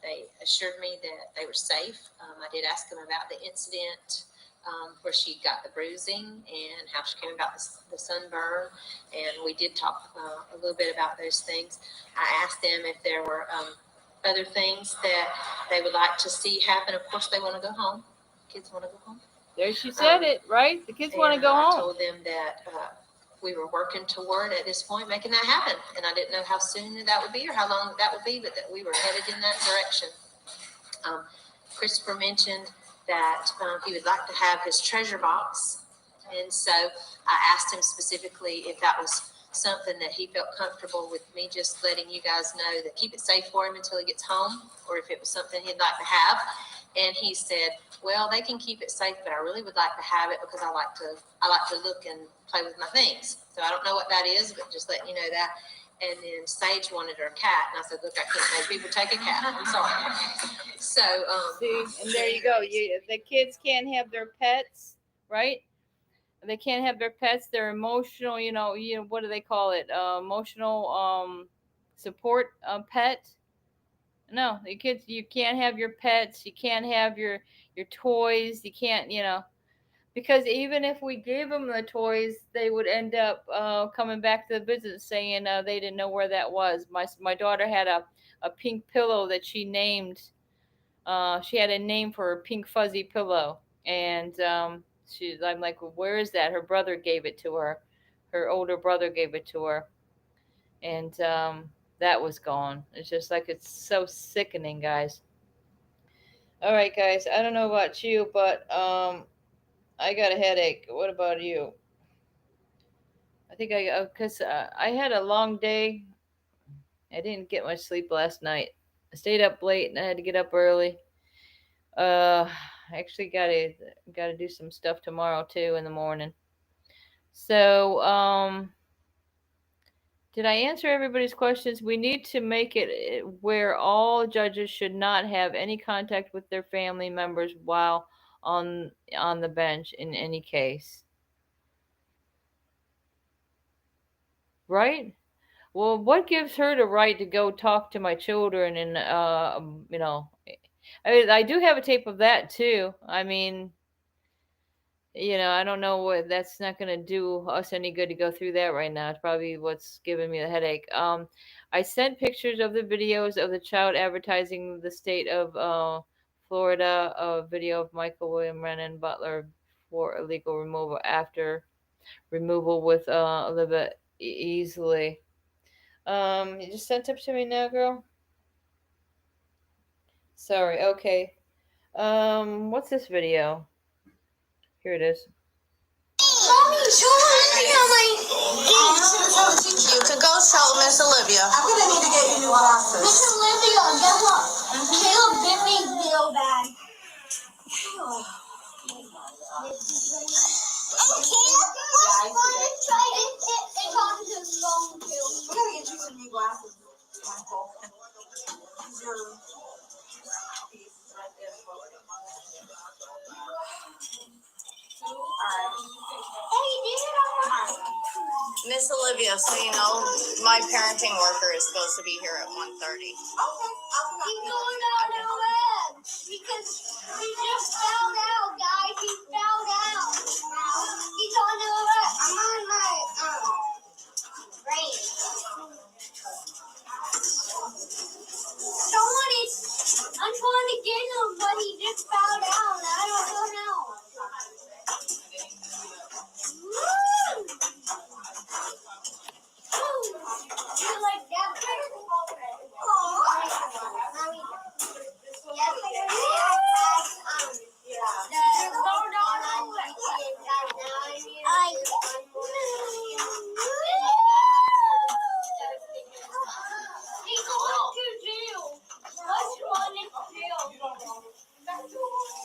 they assured me that they were safe. I did ask them about the incident where she got the bruising and how she came about the sunburn. And we did talk a little bit about those things. I asked them if there were other things that they would like to see happen. Of course, they want to go home. Kids want to go home. There she said it, right? The kids want to go home. I told them that we were working toward, at this point, making that happen. And I didn't know how soon that would be or how long that would be, but that we were headed in that direction. Christopher mentioned that he would like to have his treasure box. And so I asked him specifically if that was something that he felt comfortable with me just letting you guys know, that keep it safe for him until he gets home, or if it was something he'd like to have. And he said, well, they can keep it safe, but I really would like to have it because I like to look and play with my things. So I don't know what that is, but just letting you know that. And then Sage wanted her cat, and I said, look, I can't make people take a cat. I'm sorry. So see, and there you go. The kids can't have their pets, right? They can't have their pets. They're emotional, what do they call it? Emotional support pet. No, the kids, you can't have your pets. You can't have your toys. You can't, because even if we gave them the toys, they would end up coming back to the business saying they didn't know where that was. My daughter had a pink pillow that she named. She had a name for her pink fuzzy pillow, and I'm like, well, where is that? Her brother gave it to her. Her older brother gave it to her, and that was gone. It's just like, it's so sickening, guys. All right, guys. I don't know about you, but I got a headache. What about you? I think because I had a long day. I didn't get much sleep last night. I stayed up late and I had to get up early. actually gotta do some stuff tomorrow too in the morning. So, did I answer everybody's questions? We need to make it where all judges should not have any contact with their family members while on the bench in any case. Right? Well, what gives her the right to go talk to my children and I do have a tape of that too. I mean, I don't know what that's not going to do us any good to go through that right now. It's probably what's giving me the headache. I sent pictures of the videos of the child advertising the state of Florida, a video of Michael William Rennan Butler for illegal removal after removal with Elizabeth Easley. You just sent it to me now, girl? Sorry, okay. What's this video? Here it is. You could go show Miss Olivia. I'm gonna need to get you new glasses. Miss Olivia, guess what? Caleb bit me real bad. Oh, Caleb, what's fun and try and talk to the phone too. We gotta get you some new glasses, Michael. These are pieces right there. Miss Olivia, so you know, my parenting worker is supposed to be here at 1:30. Okay. He's going out of the bed because he just found out, guys. He found out. He's on the bed. I'm on my brain. I'm trying to get him, but he just found out. I don't know. You like that?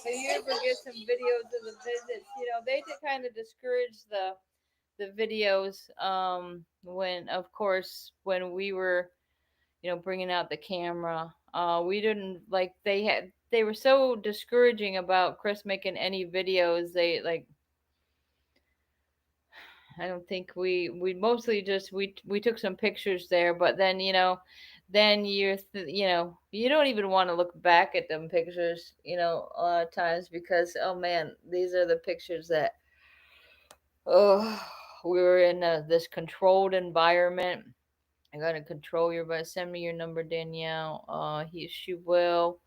So you ever get some videos of the visits? They kind of discourage the videos when we were bringing out the camera. We didn't like they were so discouraging about Chris making any videos. They I don't think we mostly just we took some pictures there, but then then you don't even want to look back at them pictures a lot of times because oh man, these are the pictures that we were in this controlled environment. I'm gonna control your but send me your number, Danielle. She will.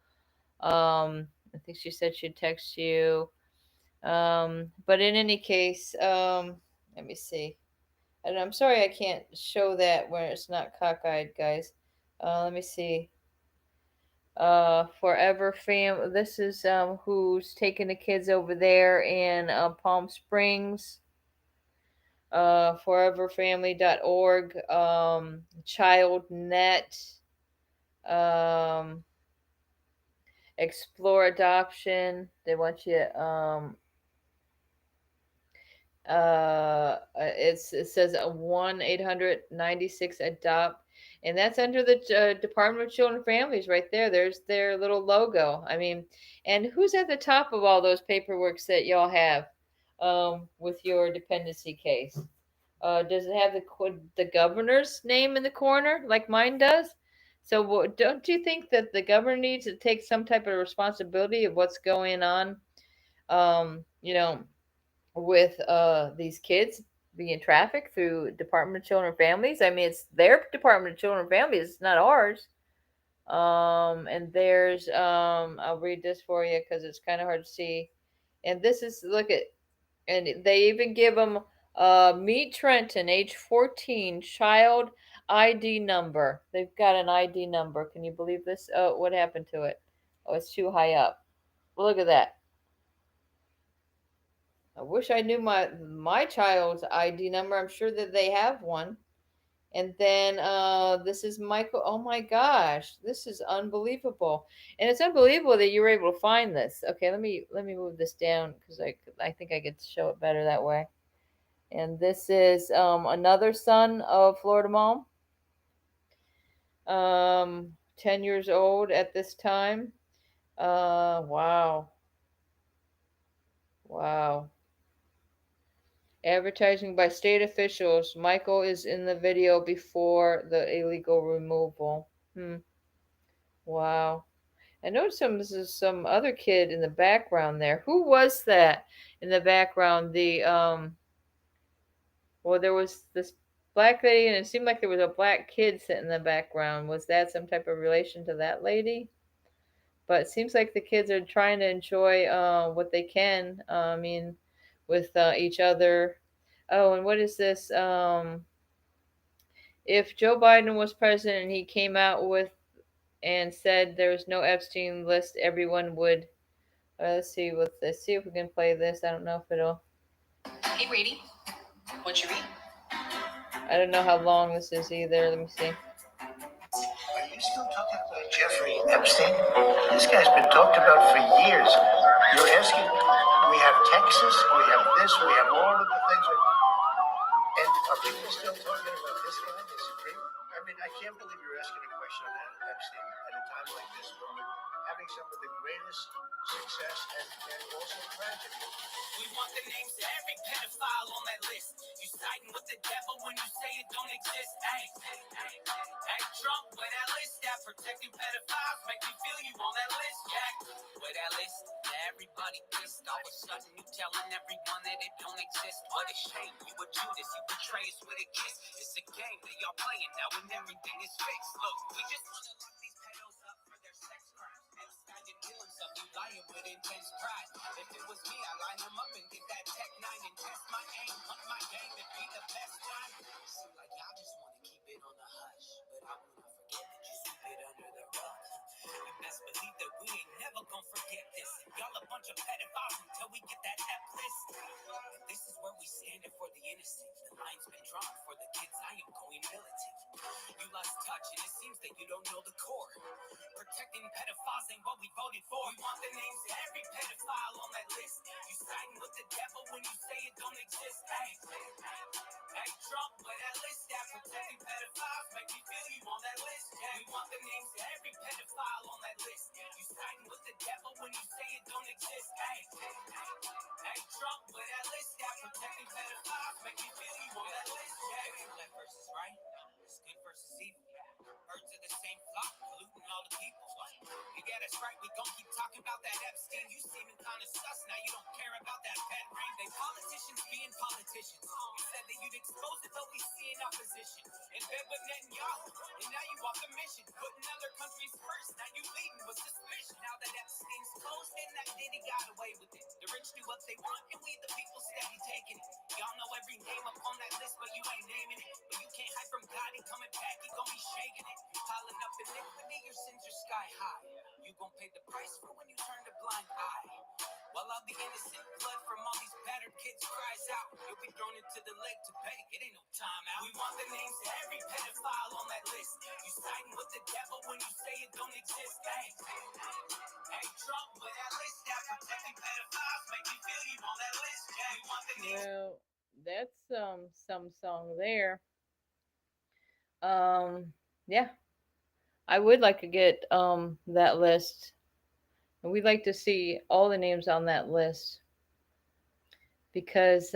I think she said she'd text you. But in any case, let me see. And I'm sorry I can't show that where it's not cockeyed, guys. Let me see. Forever Fam. This is who's taking the kids over there in Palm Springs. Foreverfamily.org. ChildNet. Explore Adoption. They want you it says 1-800-96-ADOPT, and that's under the Department of Children and Families right there. There's their little logo. I mean, and who's at the top of all those paperworks that y'all have with your dependency case? Does it have the governor's name in the corner like mine does? So don't you think that the governor needs to take some type of responsibility of what's going on? With these kids being trafficked through Department of Children and Families. I mean, it's their Department of Children and Families. It's not ours. And there's I'll read this for you because it's kind of hard to see. And this is and they even give them Meet Trenton, age 14, child ID number. They've got an ID number. Can you believe this? Oh, what happened to it? Oh, it's too high up. Look at that. I wish I knew my child's ID number. I'm sure that they have one. And then this is Michael. Oh my gosh, this is unbelievable, and it's unbelievable that you were able to find this. Okay, let me move this down because I think I get to show it better that way. And this is another son of Florida mom, 10 years old at this time. Wow, wow. Advertising by state officials. Michael is in the video before the illegal removal. Wow. I noticed this is some other kid in the background there. Who was that in the background? Well, there was this black lady, and it seemed like there was a black kid sitting in the background. Was that some type of relation to that lady? But it seems like the kids are trying to enjoy what they can. I mean, with each other. Oh, and what is this? If Joe Biden was president and he came out with and said there was no Epstein list, everyone would. Let's see if we can play this. I don't know if it'll. Hey, Rady, what you read? I don't know how long this is either. Let me see. Are you still talking about Jeffrey Epstein? This guy's been talked about for years. You're asking, we have Texas, we have this, we have all of the things. And are people still talking about this guy, the Supreme? I mean, I can't believe you're asking a question on Epstein at a time like this when we're having some of the greatest success and also tragedy. We want the names of every pedophile on that list. You siding with the devil when you say it don't exist. Hey, Trump, where that list at? Protecting pedophiles, make me feel you on that list, Jack. Where that list? Everybody pissed. All of a sudden you telling everyone that it don't exist. What a shame. You a Judas, you betray us with a kiss. It's a game that y'all playing now and everything is fixed. Look, we just wanna lock these pedos up for their sex crimes. Epstein didn't kill himself, you lying with intense pride. If it was me, I'd line him up and get that Tech 9 and test my aim. Hunt my game and be the best time. Seem like y'all just wanna keep it on the hush, but I wanna forget that you sweep it under the rug. You best believe that we ain't never gonna forget this. Y'all a bunch of pedophiles until we get that F list. And this is where we standing for the innocent. The line's been drawn for the kids. I am going militant. You lost touch and it seems that you don't know the core. Protecting pedophiles ain't what we voted for. We want the names of every pedophile on that list. You siding with the devil when you say it don't exist. Hey, Trump, where that list at? Protecting pedophiles, make me feel you on that list. Yeah, we want the names of every pedophile on that list. You siding with the devil when you say it don't exist. Hey, Trump, where that list at? Protecting pedophiles, make me feel you on that list. Yeah, we ain't left versus right. It's good versus evil. Birds of the same flock, polluting all the people. You get us right, we gon' keep talking about that Epstein. You seeming kinda sus, now you don't care about that pet ring. They politicians being politicians. You said that you'd expose it, but we see in opposition. In bed with Netanyahu, and now you off the mission. Putting other countries first, now you leading with suspicion. Now that Epstein's closed, and that Diddy got away with it. The rich do what they want, and we the people steady taking it. Y'all know every name up on that list, but you ain't naming it. But you can't hide from God, he coming back, he gon' be shaking it. Piling up iniquity, your sins are sky high. You gon' pay the price for when you turn a blind eye. While all the innocent blood from all these battered kids cries out, you'll be thrown into the lake to pay. It ain't no time out. We want the names of every pedophile on that list. You siding with the devil when you say it don't exist. Hey, Trump, where that list at? Protecting pedophiles, make me feel you on that list. Yeah, we want the names. Well, that's some song there. Yeah, I would like to get that list, and we'd like to see all the names on that list because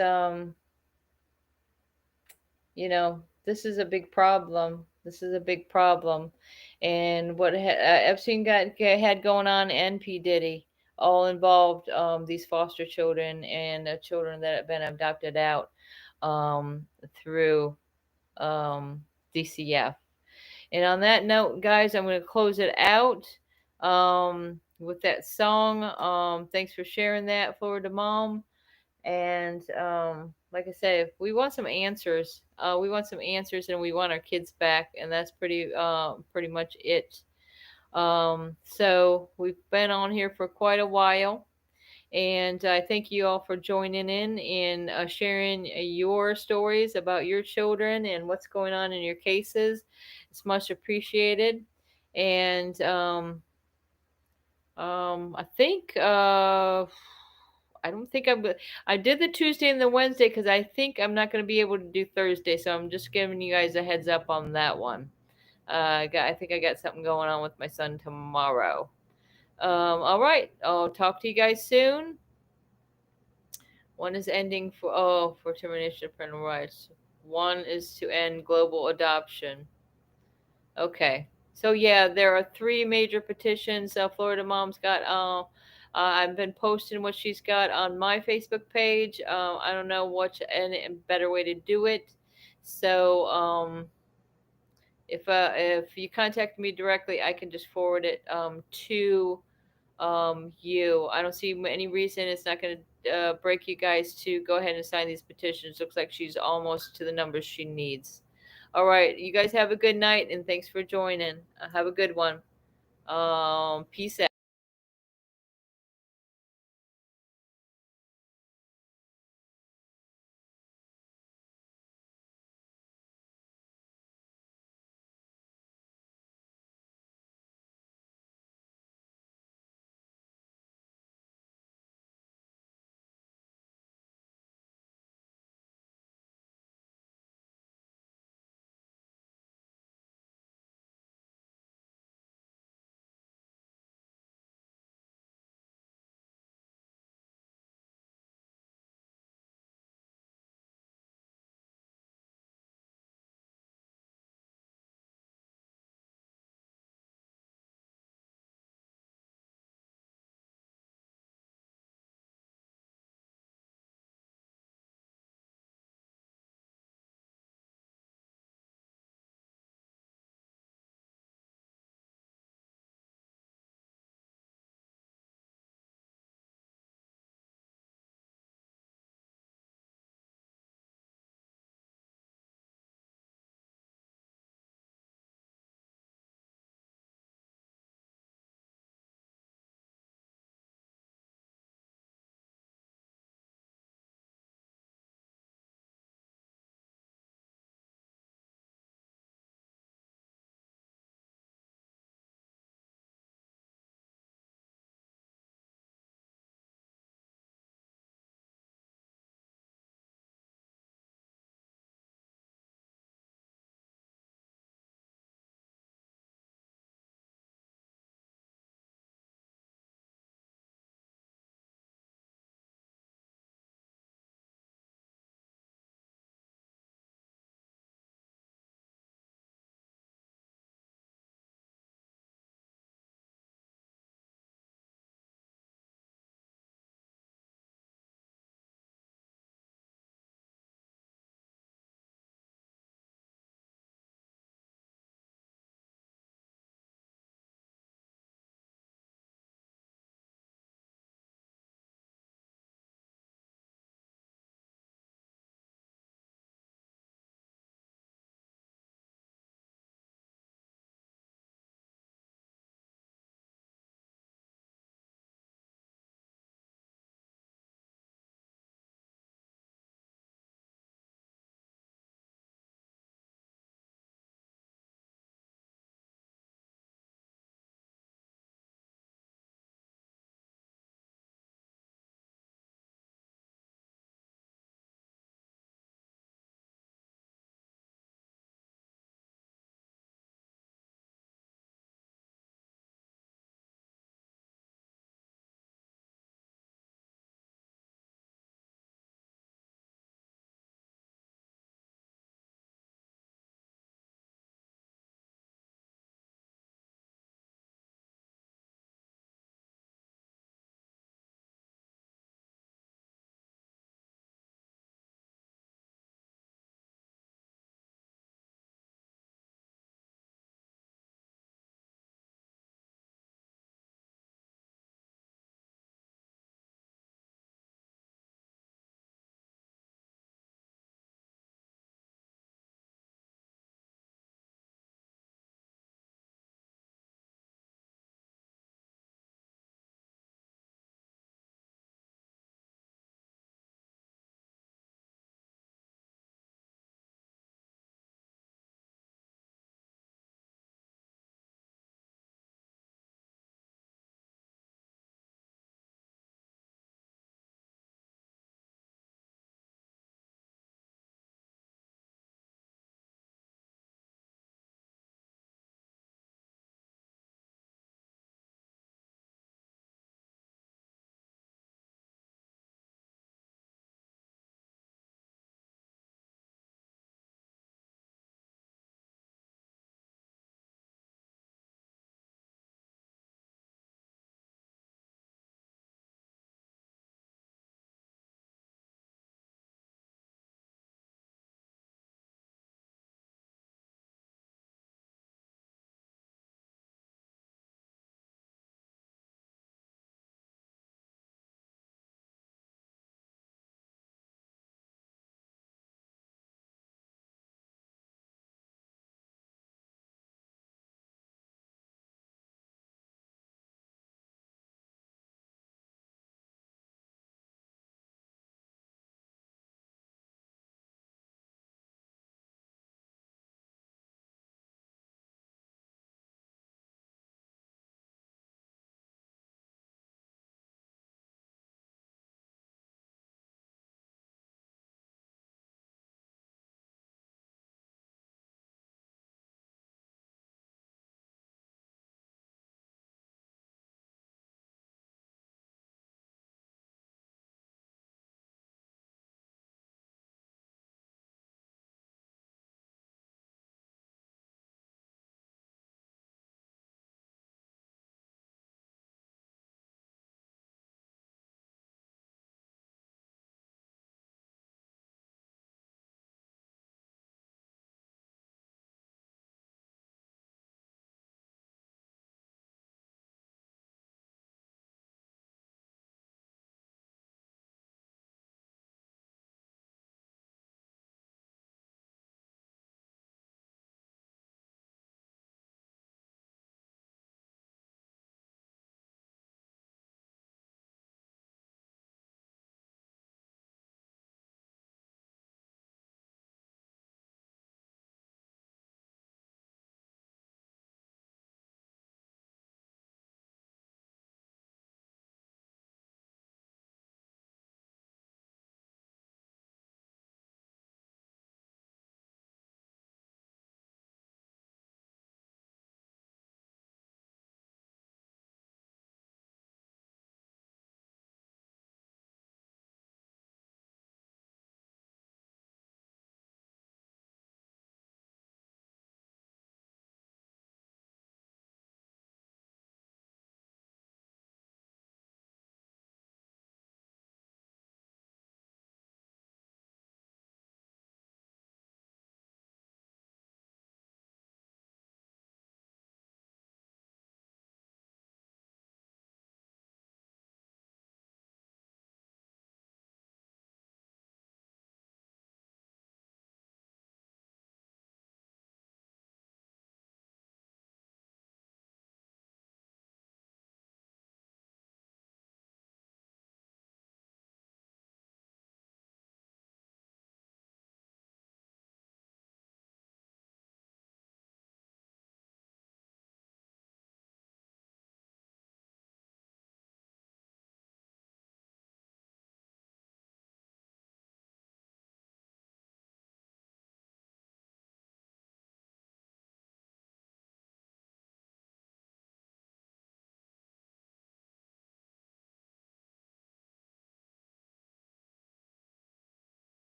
this is a big problem. This is a big problem, and what Epstein had going on, and P Diddy, all involved these foster children and children that have been abducted out through DCF. And on that note, guys, I'm going to close it out with that song. Thanks for sharing that, Florida Mom. And like I said, if we want some answers. We want some answers, and we want our kids back, and that's pretty much it. So we've been on here for quite a while, And I thank you all for joining in and sharing your stories about your children and what's going on in your cases. It's much appreciated. And I think I don't think I did the Tuesday and the Wednesday because I think I'm not going to be able to do Thursday, so I'm just giving you guys a heads up on that one. I think I got something going on with my son tomorrow. All right, I'll talk to you guys soon. One is ending for termination of parental rights. One is to end global adoption. Okay. So yeah, there are 3 major petitions. Florida Mom's got. I've been posting what she's got on my Facebook page. I don't know what a better way to do it. So if you contact me directly, I can just forward it to you. I don't see any reason it's not going to break you guys to go ahead and sign these petitions. Looks like she's almost to the numbers she needs. All right, you guys have a good night and thanks for joining. Have a good one. Peace out.